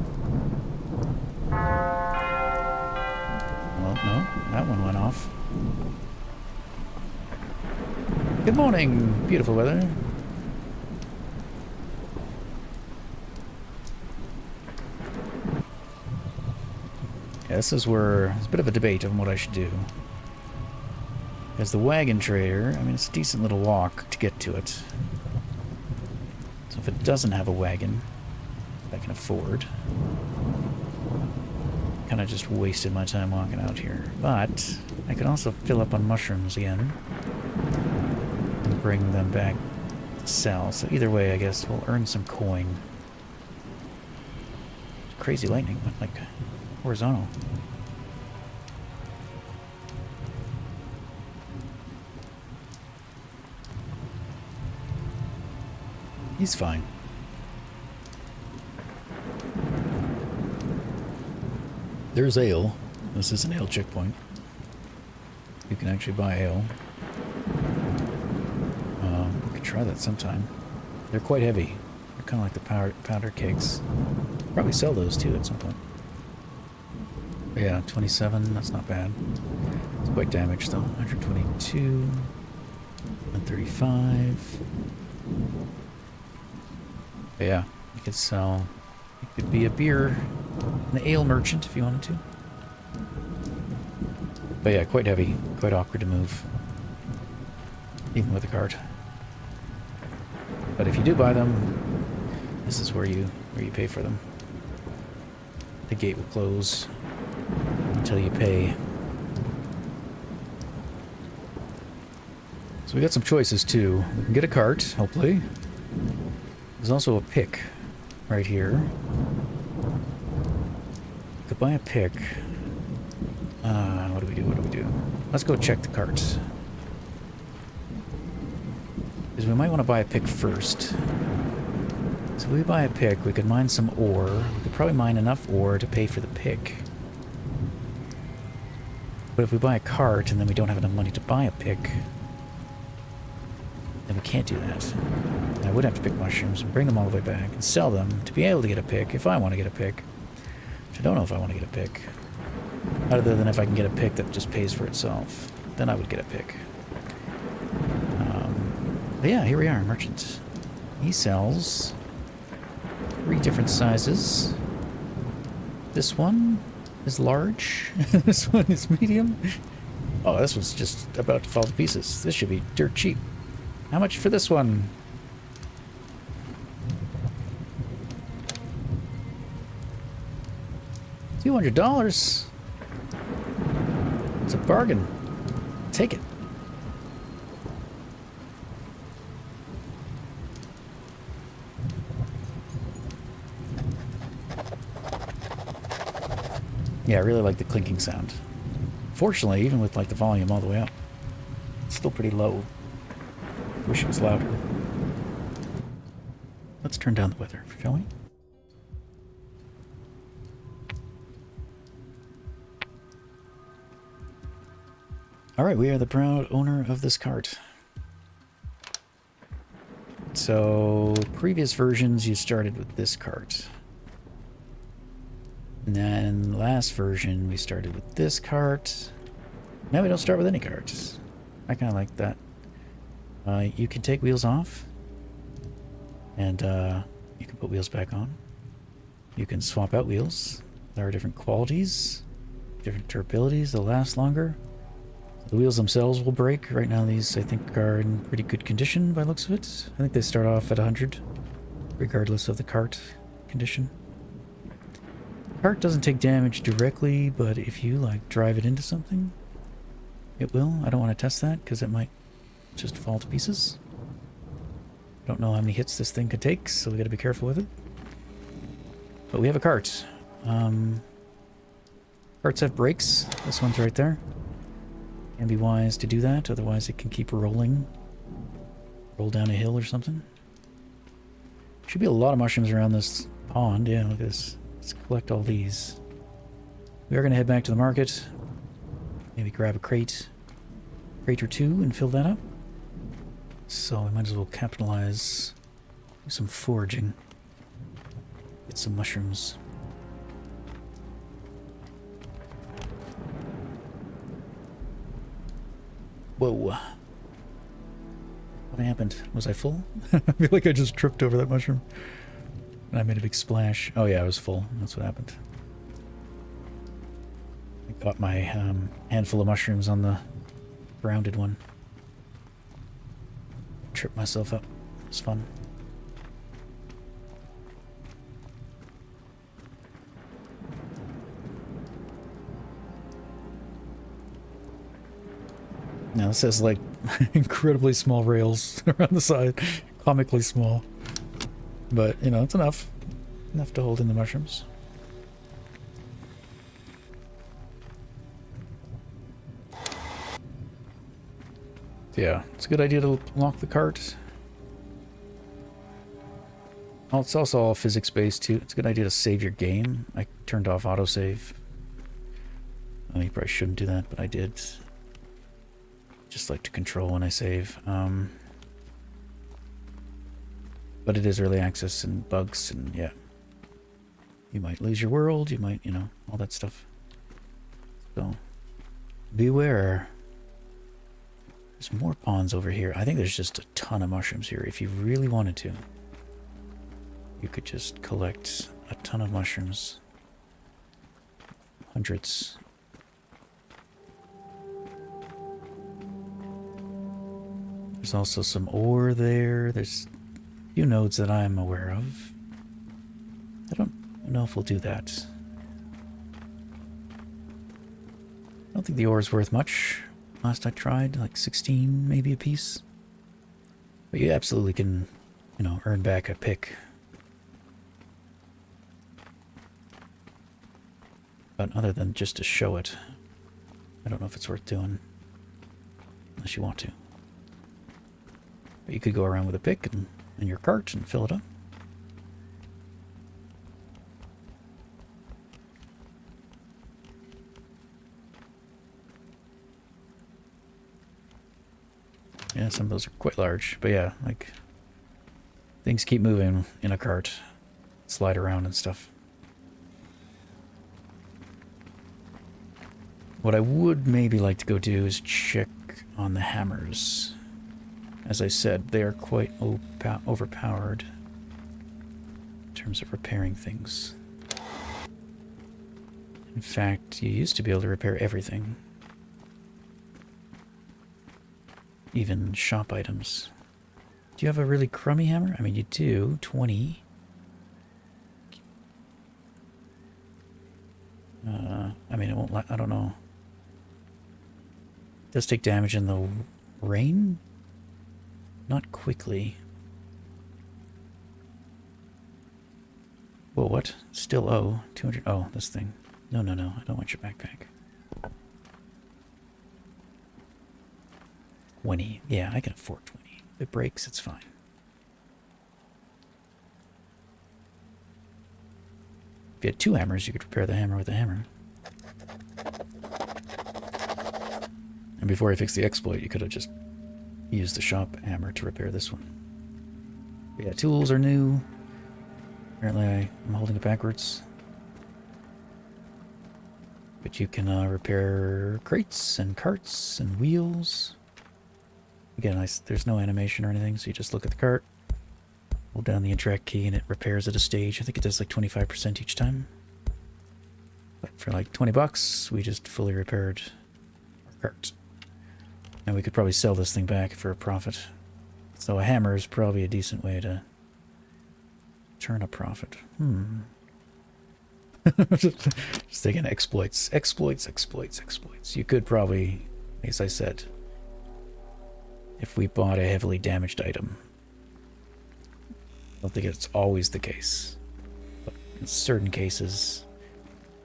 no, that one went off. Good morning, beautiful weather. Yeah, this is where there's a bit of a debate on what I should do. Because the wagon trader, I mean, it's a decent little walk to get to it. So if it doesn't have a wagon I can afford, kind of just wasted my time walking out here. But I could also fill up on mushrooms again and bring them back to sell. So either way, I guess we'll earn some coin. Crazy lightning went like horizontal. He's fine. There's ale. This is an ale checkpoint. You can actually buy ale. We could try that sometime. They're quite heavy. They're kind of like the powder kegs. Probably sell those too at some point. But yeah, 27. That's not bad. It's quite damaged though. 122. 135. But yeah, you could sell. You could be a beer, an ale merchant if you wanted to. But yeah, quite heavy, quite awkward to move, even with a cart. But if you do buy them, this is where you pay for them. The gate will close until you pay. So we got some choices too. We can get a cart, hopefully. There's also a pick right here. Could buy a pick. What do we do? Let's go check the carts. Because we might want to buy a pick first. So if we buy a pick, we could mine some ore. We could probably mine enough ore to pay for the pick. But if we buy a cart and then we don't have enough money to buy a pick, then we can't do that. And I would have to pick mushrooms and bring them all the way back and sell them to be able to get a pick if I want to get a pick. Which I don't know if I want to get a pick. Other than if I can get a pick that just pays for itself. Then I would get a pick. But yeah, here we are, merchant. He sells 3 different sizes. This one is large. This one is medium. Oh, this one's just about to fall to pieces. This should be dirt cheap. How much for this one? $200. It's a bargain. Take it. Yeah, I really like the clinking sound. Fortunately, even with like the volume all the way up, it's still pretty low. Wish it was louder. Let's turn down the weather, shall we? Alright, we are the proud owner of this cart. So, previous versions you started with this cart. And then last version we started with this cart. Now we don't start with any carts. I kind of like that. You can take wheels off. And you can put wheels back on. You can swap out wheels. There are different qualities. Different durabilities. They'll last longer. The wheels themselves will break. Right now these, I think, are in pretty good condition by the looks of it. I think they start off at 100, regardless of the cart condition. The cart doesn't take damage directly, but if you, like, drive it into something, it will. I don't want to test that, because it might just fall to pieces. I don't know how many hits this thing could take, so we gotta be careful with it. But we have a cart. Carts have brakes. This one's right there. Can be wise to do that, otherwise it can keep rolling. Roll down a hill or something. Should be a lot of mushrooms around this pond. Yeah, look at this. Let's collect all these. We are going to head back to the market. Maybe grab a crate or two and fill that up. So we might as well capitalize. Do some foraging. Get some mushrooms. Whoa. What happened? Was I full? I feel like I just tripped over that mushroom. And I made a big splash. Oh yeah, I was full. That's what happened. I got my handful of mushrooms on the grounded one. Tripped myself up. It was fun. Now this has like incredibly small rails around the side. Comically small. But, you know, it's enough. Enough to hold in the mushrooms. Yeah, it's a good idea to lock the cart. Oh, it's also all physics-based, too. It's a good idea to save your game. I turned off autosave. Oh, you probably shouldn't do that, but I did. Just like to control when I save. But it is early access and bugs, and yeah. You might lose your world, you might, you know, all that stuff. So, beware. There's more ponds over here. I think there's just a ton of mushrooms here. If you really wanted to, you could just collect a ton of mushrooms. Hundreds. There's also some ore there. There's a few nodes that I'm aware of. I don't know if we'll do that. I don't think the ore is worth much. Last I tried, like 16 maybe a piece. But you absolutely can, you know, earn back a pick. But other than just to show it, I don't know if it's worth doing. Unless you want to. But you could go around with a pick and your cart and fill it up. Yeah, some of those are quite large. But yeah, like, things keep moving in a cart. Slide around and stuff. What I would maybe like to go do is check on the hammers. As I said, they are quite overpowered in terms of repairing things. In fact, you used to be able to repair everything. Even shop items. Do you have a really crummy hammer? I mean, you do. 20. I mean, it won't... I don't know. It does take damage in the rain? Not quickly. Whoa, what? Still O. 200... Oh, this thing. No, no, no. I don't want your backpack. 20. Yeah, I can afford 20. If it breaks, it's fine. If you had 2 hammers, you could repair the hammer with a hammer. And before I fixed the exploit, you could have just used the shop hammer to repair this one. But yeah, tools are new. Apparently I'm holding it backwards. But you can repair crates and carts and wheels. Again, there's no animation or anything, so you just look at the cart, hold down the interact key, and it repairs at a stage. I think it does like 25% each time. But for like 20 bucks, we just fully repaired our cart. And we could probably sell this thing back for a profit. So a hammer is probably a decent way to turn a profit. Just thinking exploits. Exploits, exploits, exploits. You could probably, as I said, if we bought a heavily damaged item. I don't think it's always the case. But in certain cases,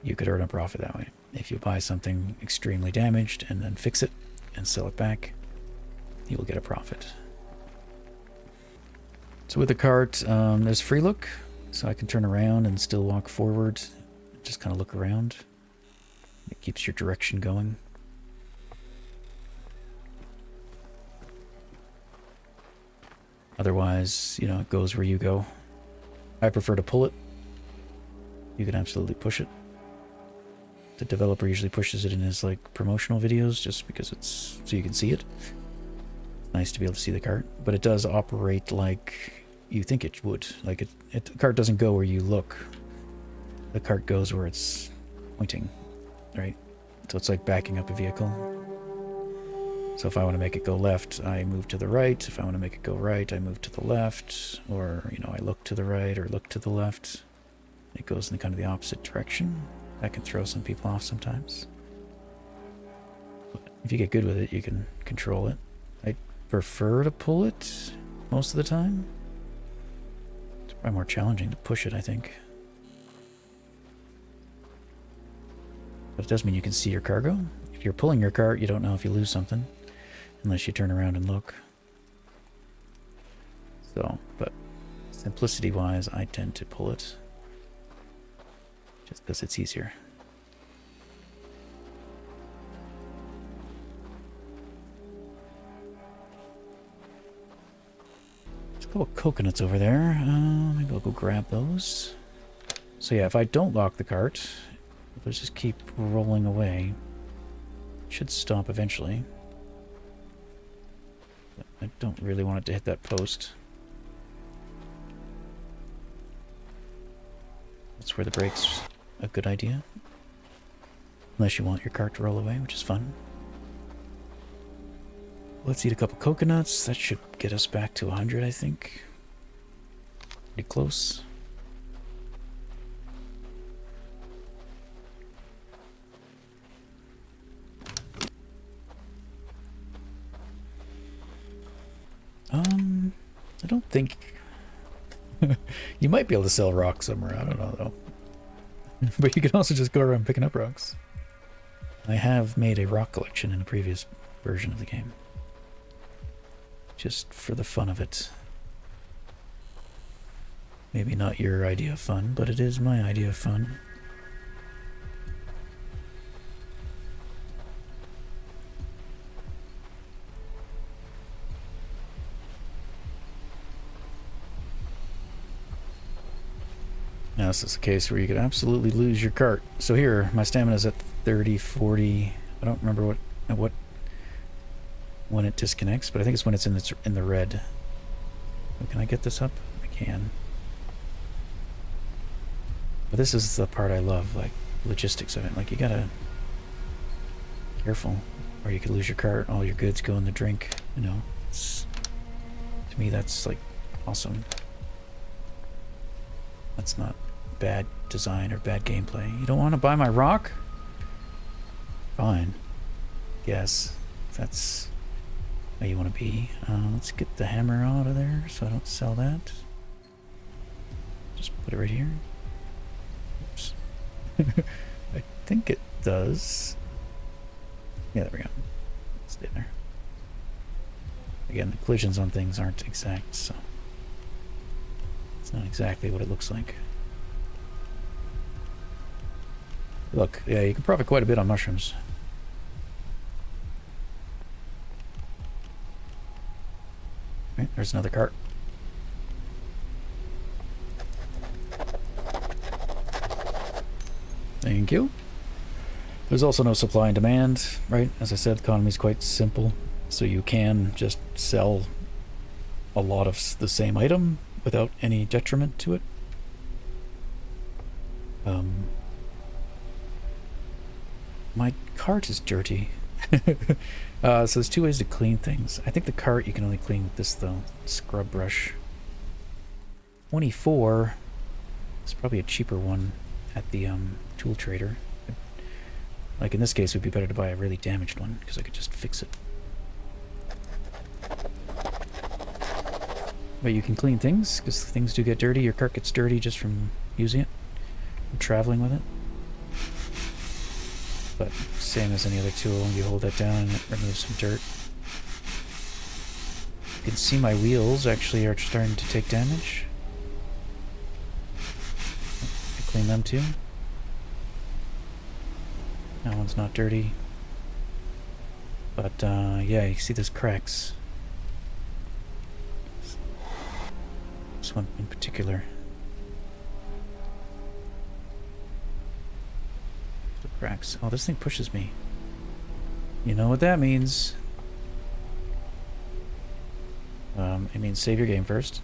you could earn a profit that way. If you buy something extremely damaged and then fix it and sell it back, you will get a profit. So with the cart, there's free look. So I can turn around and still walk forward. Just kind of look around. It keeps your direction going. Otherwise, you know, it goes where you go. I prefer to pull it. You can absolutely push it. The developer usually pushes it in his like promotional videos just because it's so you can see it. It's nice to be able to see the cart, but it does operate like you think it would. Like the cart doesn't go where you look. The cart goes where it's pointing, right? So it's like backing up a vehicle. So if I want to make it go left, I move to the right. If I want to make it go right, I move to the left. Or, you know, I look to the right or look to the left. It goes in kind of the opposite direction. That can throw some people off sometimes. But if you get good with it, you can control it. I prefer to pull it most of the time. It's probably more challenging to push it, I think. But it does mean you can see your cargo. If you're pulling your cart, you don't know if you lose something. Unless you turn around and look. So, but simplicity-wise, I tend to pull it. Just because it's easier. There's a couple coconuts over there. Maybe I'll go grab those. So yeah, if I don't lock the cart, it'll just keep rolling away. It should stop eventually. I don't really want it to hit that post. That's where the brake's a good idea. Unless you want your cart to roll away, which is fun. Let's eat a couple coconuts. That should get us back to 100, I think. Pretty close. I don't think... You might be able to sell rocks somewhere, I don't know though. But you can also just go around picking up rocks. I have made a rock collection in a previous version of the game. Just for the fun of it. Maybe not your idea of fun, but it is my idea of fun. Now this is a case where you could absolutely lose your cart. So here, my stamina is at 30, 40. I don't remember when it disconnects, but I think it's when it's in the red. Oh, can I get this up? I can. But this is the part I love, like logistics of it. Like you gotta careful, or you could lose your cart. All your goods go in the drink. You know, to me that's like awesome. That's not bad design or bad gameplay. You don't want to buy my rock? Fine. Yes, if that's how you want to be. Let's get the hammer out of there so I don't sell that. Just put it right here. Oops. I think it does. Yeah, there we go. Stay there. Again, the collisions on things aren't exact, so it's not exactly what it looks like. Look, yeah, you can profit quite a bit on mushrooms. Right, there's another cart. Thank you. There's also no supply and demand, right? As I said, the economy is quite simple, so you can just sell a lot of the same item without any detriment to it. My cart is dirty. So there's two ways to clean things. I think the cart you can only clean with this though. Scrub brush. 24. It's probably a cheaper one at the tool trader. Like in this case, it would be better to buy a really damaged one because I could just fix it. But you can clean things because things do get dirty. Your cart gets dirty just from using it, from traveling with it. But same as any other tool, you hold that down and it removes some dirt. You can see my wheels actually are starting to take damage. I clean them too. That one's not dirty. But yeah, you see those cracks. This one in particular. Cracks. Oh, this thing pushes me. You know what that means. It means save your game first.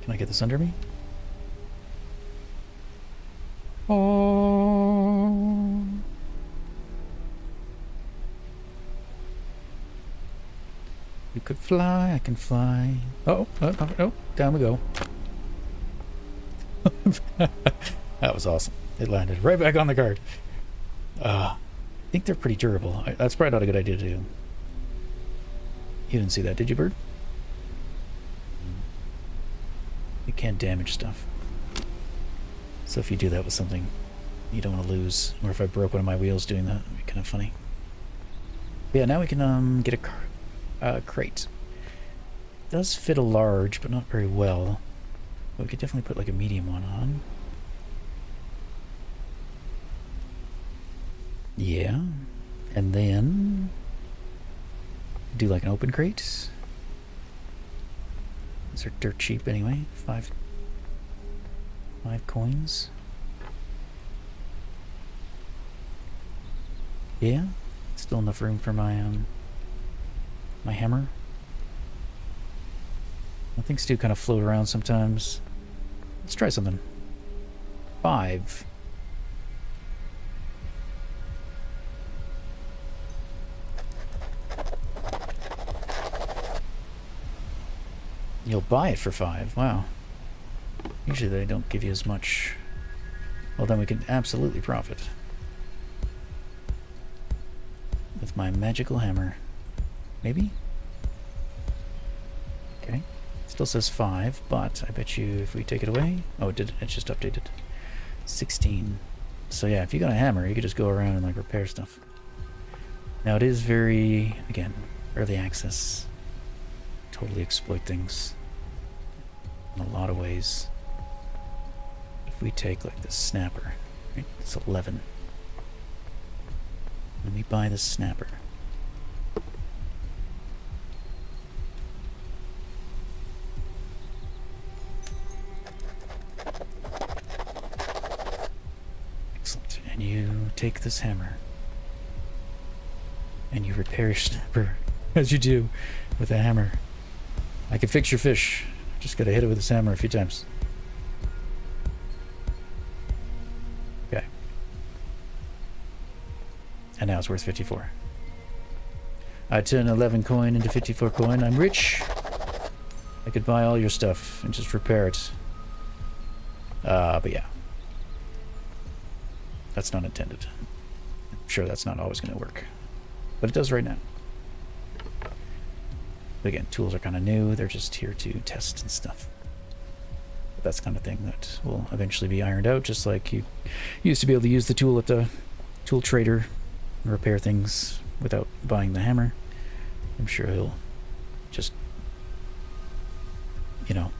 Can I get this under me? Oh. You could fly, I can fly. Oh, down we go. That was awesome. It landed right back on the card. I think they're pretty durable. That's probably not a good idea to do. You didn't see that, did you, bird? You can't damage stuff. So if you do that with something you don't want to lose, or if I broke one of my wheels doing that, it'd be kind of funny. But yeah, now we can get a crate. It does fit a large, but not very well. But we could definitely put like a medium one on. Yeah. And then do like an open crate. These are dirt cheap anyway. Five coins. Yeah. Still enough room for my my hammer. Things do kind of float around sometimes. Let's try something. 5. You'll buy it for 5. Wow. Usually they don't give you as much. Well, then we can absolutely profit. With my magical hammer. Maybe? Okay. Still says 5, but I bet you if we take it away... Oh, it did. It's just updated. 16. So yeah, if you got a hammer, you could just go around and like repair stuff. Now it is very, again, early access. Totally exploit things in a lot of ways. If we take like the snapper, right? It's 11. Let me buy the snapper. Excellent. And you take this hammer. And you repair your snapper, as you do with a hammer. I can fix your fish. Just gotta hit it with this hammer a few times. Okay. And now it's worth 54. I turn 11 coin into 54 coin. I'm rich. I could buy all your stuff and just repair it. But yeah. That's not intended. I'm sure that's not always gonna work. But it does right now. But again, tools are kind of new. They're just here to test and stuff. But that's the kind of thing that will eventually be ironed out, just like you used to be able to use the tool at the tool trader and repair things without buying the hammer. I'm sure he'll just, you know,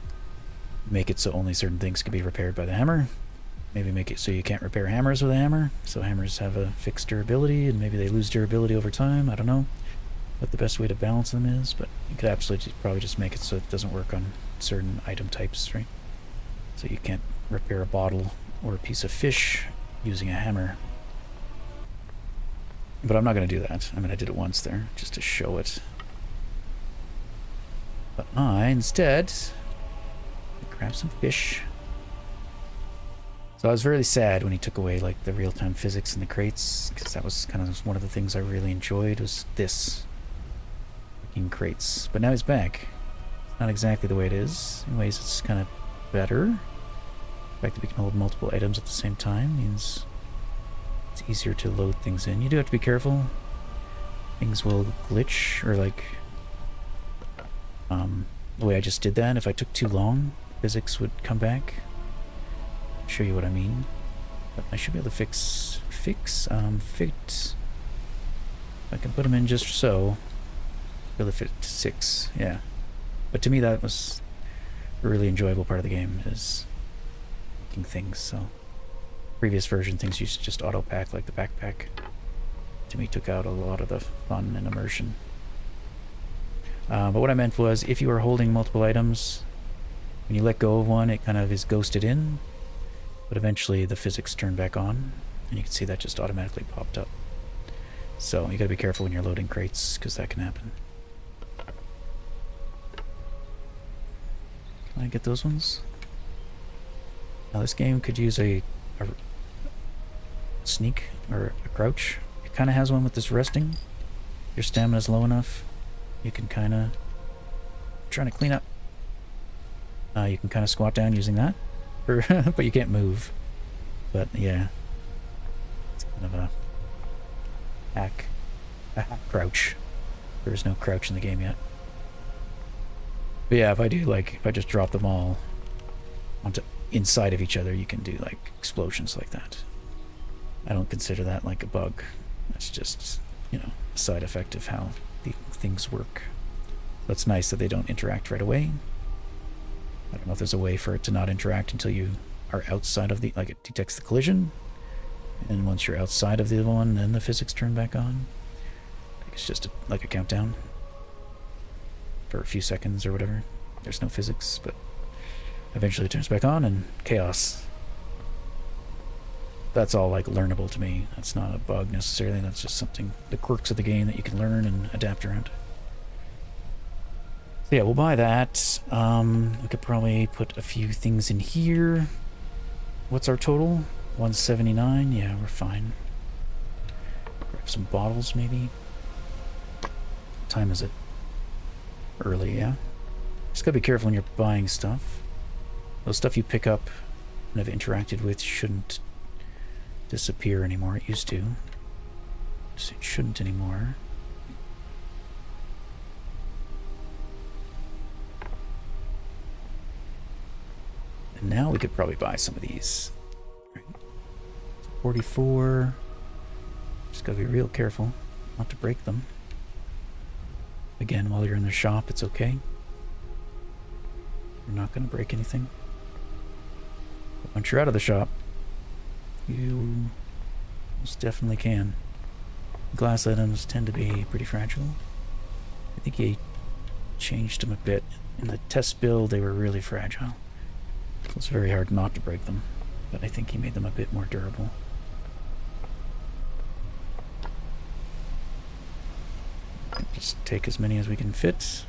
make it so only certain things can be repaired by the hammer. Maybe make it so you can't repair hammers with a hammer, so hammers have a fixed durability, and maybe they lose durability over time. I don't know what the best way to balance them is, but you could absolutely probably just make it so it doesn't work on certain item types, right? So you can't repair a bottle or a piece of fish using a hammer. But I'm not going to do that. I mean, I did it once there, just to show it. But I, instead, grab some fish. So I was very sad when he took away like the real-time physics in the crates, because that was kind of one of the things I really enjoyed, was this. In crates. But now he's back. It's not exactly the way it is. In ways it's kind of better. The fact that we can hold multiple items at the same time means it's easier to load things in. You do have to be careful. Things will glitch, or like the way I just did that, if I took too long, physics would come back. I'll show you what I mean. But I should be able to fit. If I can put them in just so. Be able to fit 6, yeah. But to me that was a really enjoyable part of the game, is making things. So previous version things used to just auto pack, like the backpack. To me took out a lot of the fun and immersion. But what I meant was, if you are holding multiple items, when you let go of one, it kind of is ghosted in, but eventually the physics turn back on, and you can see that just automatically popped up. So you gotta be careful when you're loading crates, because that can happen. Can I get those ones? Now this game could use a sneak or a crouch. It kind of has one with this resting. Your stamina's low enough, you can kind of trying to clean up. You can kind of squat down using that, but you can't move. But yeah, it's kind of a hack crouch. There's no crouch in the game yet. But yeah, if I just drop them all onto inside of each other, you can do like explosions like that. I don't consider that like a bug. That's just, you know, a side effect of how the things work. So it's nice that they don't interact right away. I don't know if there's a way for it to not interact until you are outside of the, like it detects the collision, and once you're outside of the one, then the physics turn back on. It's just like a countdown for a few seconds or whatever. There's no physics, but eventually it turns back on, and chaos. That's all like learnable to me. That's not a bug necessarily. That's just something, the quirks of the game that you can learn and adapt around. So yeah, we'll buy that. We could probably put a few things in here. What's our total? 179. Yeah, we're fine. Grab some bottles maybe. What time is it? Early, yeah. Just gotta be careful when you're buying stuff. The stuff you pick up and have interacted with shouldn't disappear anymore. It used to. So it shouldn't anymore. And now we could probably buy some of these. Right. 44. Just gotta be real careful. not to break them. Again, while you're in the shop, it's okay. You're not going to break anything. But once you're out of the shop, you most definitely can. Glass items tend to be pretty fragile. I think he changed them a bit. In the test build, they were really fragile. So it's very hard not to break them. But I think he made them a bit more durable. Just take as many as we can fit.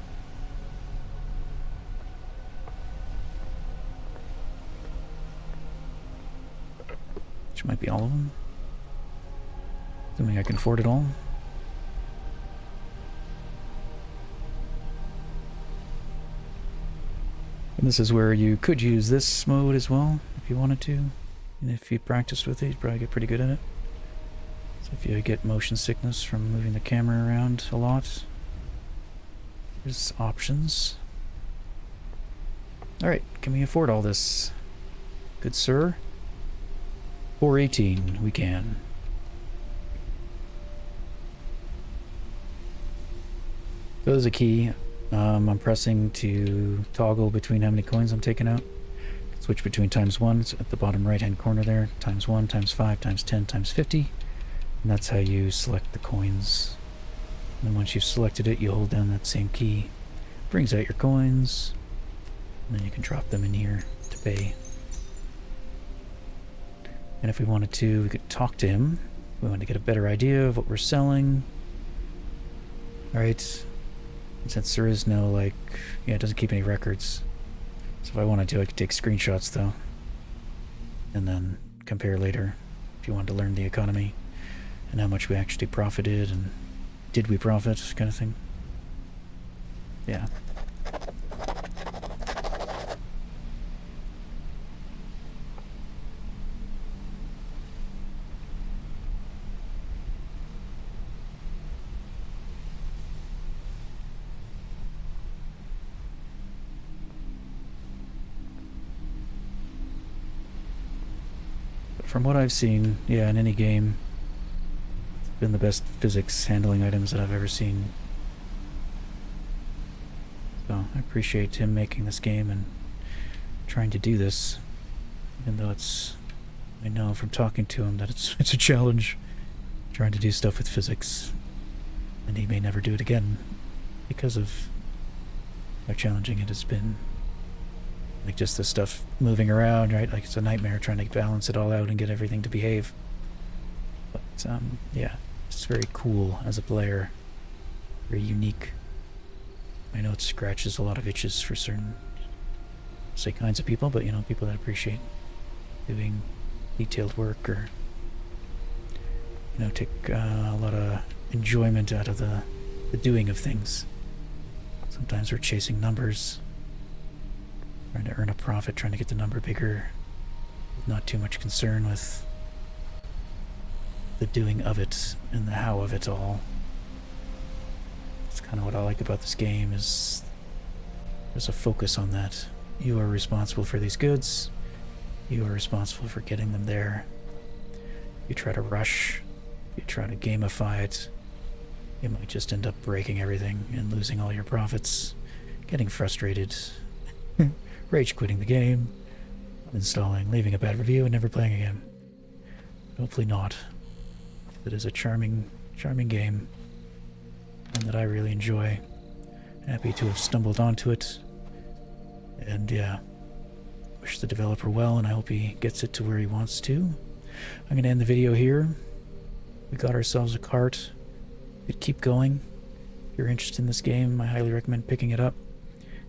Which might be all of them. Assuming I can afford it all. And this is where you could use this mode as well, if you wanted to. And if you practiced with it, you'd probably get pretty good at it. So if you get motion sickness from moving the camera around a lot, there's options. Alright, can we afford all this? Good sir? 418, we can. So there's a key. I'm pressing to toggle between how many coins I'm taking out. Switch between ×1, it's at the bottom right hand corner there, ×1, ×5, ×10, ×50. And that's how you select the coins. And then once you've selected it, you hold down that same key. Brings out your coins. And then you can drop them in here to pay. And if we wanted to, we could talk to him. If we wanted to get a better idea of what we're selling. Alright. Since there is no, like, yeah, it doesn't keep any records. So if I wanted to, I could take screenshots, though. And then compare later, if you wanted to learn the economy. And how much we actually profited, and did we profit, kind of thing. Yeah. From what I've seen, yeah, in any game, it's been the best physics handling items that I've ever seen. So I appreciate him making this game and trying to do this, even though it's, I know from talking to him that it's a challenge trying to do stuff with physics, and he may never do it again because of how challenging it has been. Like just the stuff moving around, right? Like it's a nightmare trying to balance it all out and get everything to behave. But yeah, it's very cool as a player. Very unique. I know it scratches a lot of itches for certain, say, kinds of people, but you know, people that appreciate doing detailed work or, you know, take a lot of enjoyment out of the doing of things. Sometimes we're chasing numbers. Trying to earn a profit, trying to get the number bigger. Not too much concern with the doing of it and the how of it all. That's kind of what I like about this game, is there's a focus on that. You are responsible for these goods. You are responsible for getting them there. You try to rush, you try to gamify it, you might just end up breaking everything and losing all your profits, getting frustrated, rage quitting the game, uninstalling, leaving a bad review, and never playing again. Hopefully not. It is a charming game, one that I really enjoy. Happy to have stumbled onto it, and yeah, wish the developer well, and I hope he gets it to where he wants to. I'm going to end the video here. We got ourselves a cart. We'd keep going. If you're interested in this game, I highly recommend picking it up.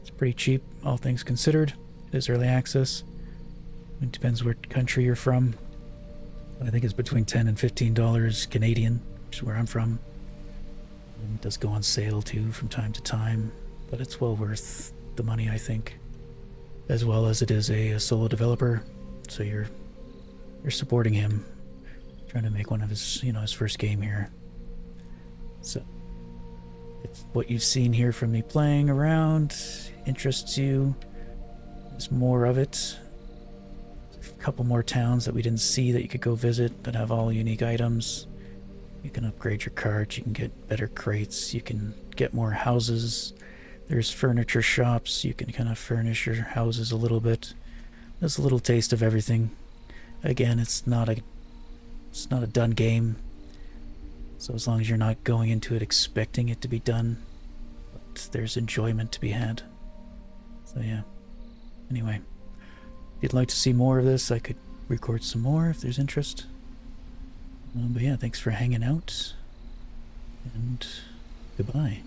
It's pretty cheap, all things considered. It is early access. It depends what country you're from. But I think it's between $10 and $15 Canadian, which is where I'm from. And it does go on sale too from time to time, but it's well worth the money, I think. As well as it is a solo developer, so you're supporting him, trying to make one of his, you know, his first game here. So if what you've seen here from me playing around interests you, there's more of it. There's a couple more towns that we didn't see that you could go visit that have all unique items. You can upgrade your carts, you can get better crates, you can get more houses. There's furniture shops, you can kind of furnish your houses a little bit. There's a little taste of everything. Again, it's not a done game. So as long as you're not going into it expecting it to be done, but there's enjoyment to be had. So yeah. Anyway, if you'd like to see more of this, I could record some more if there's interest. But yeah, thanks for hanging out, and goodbye.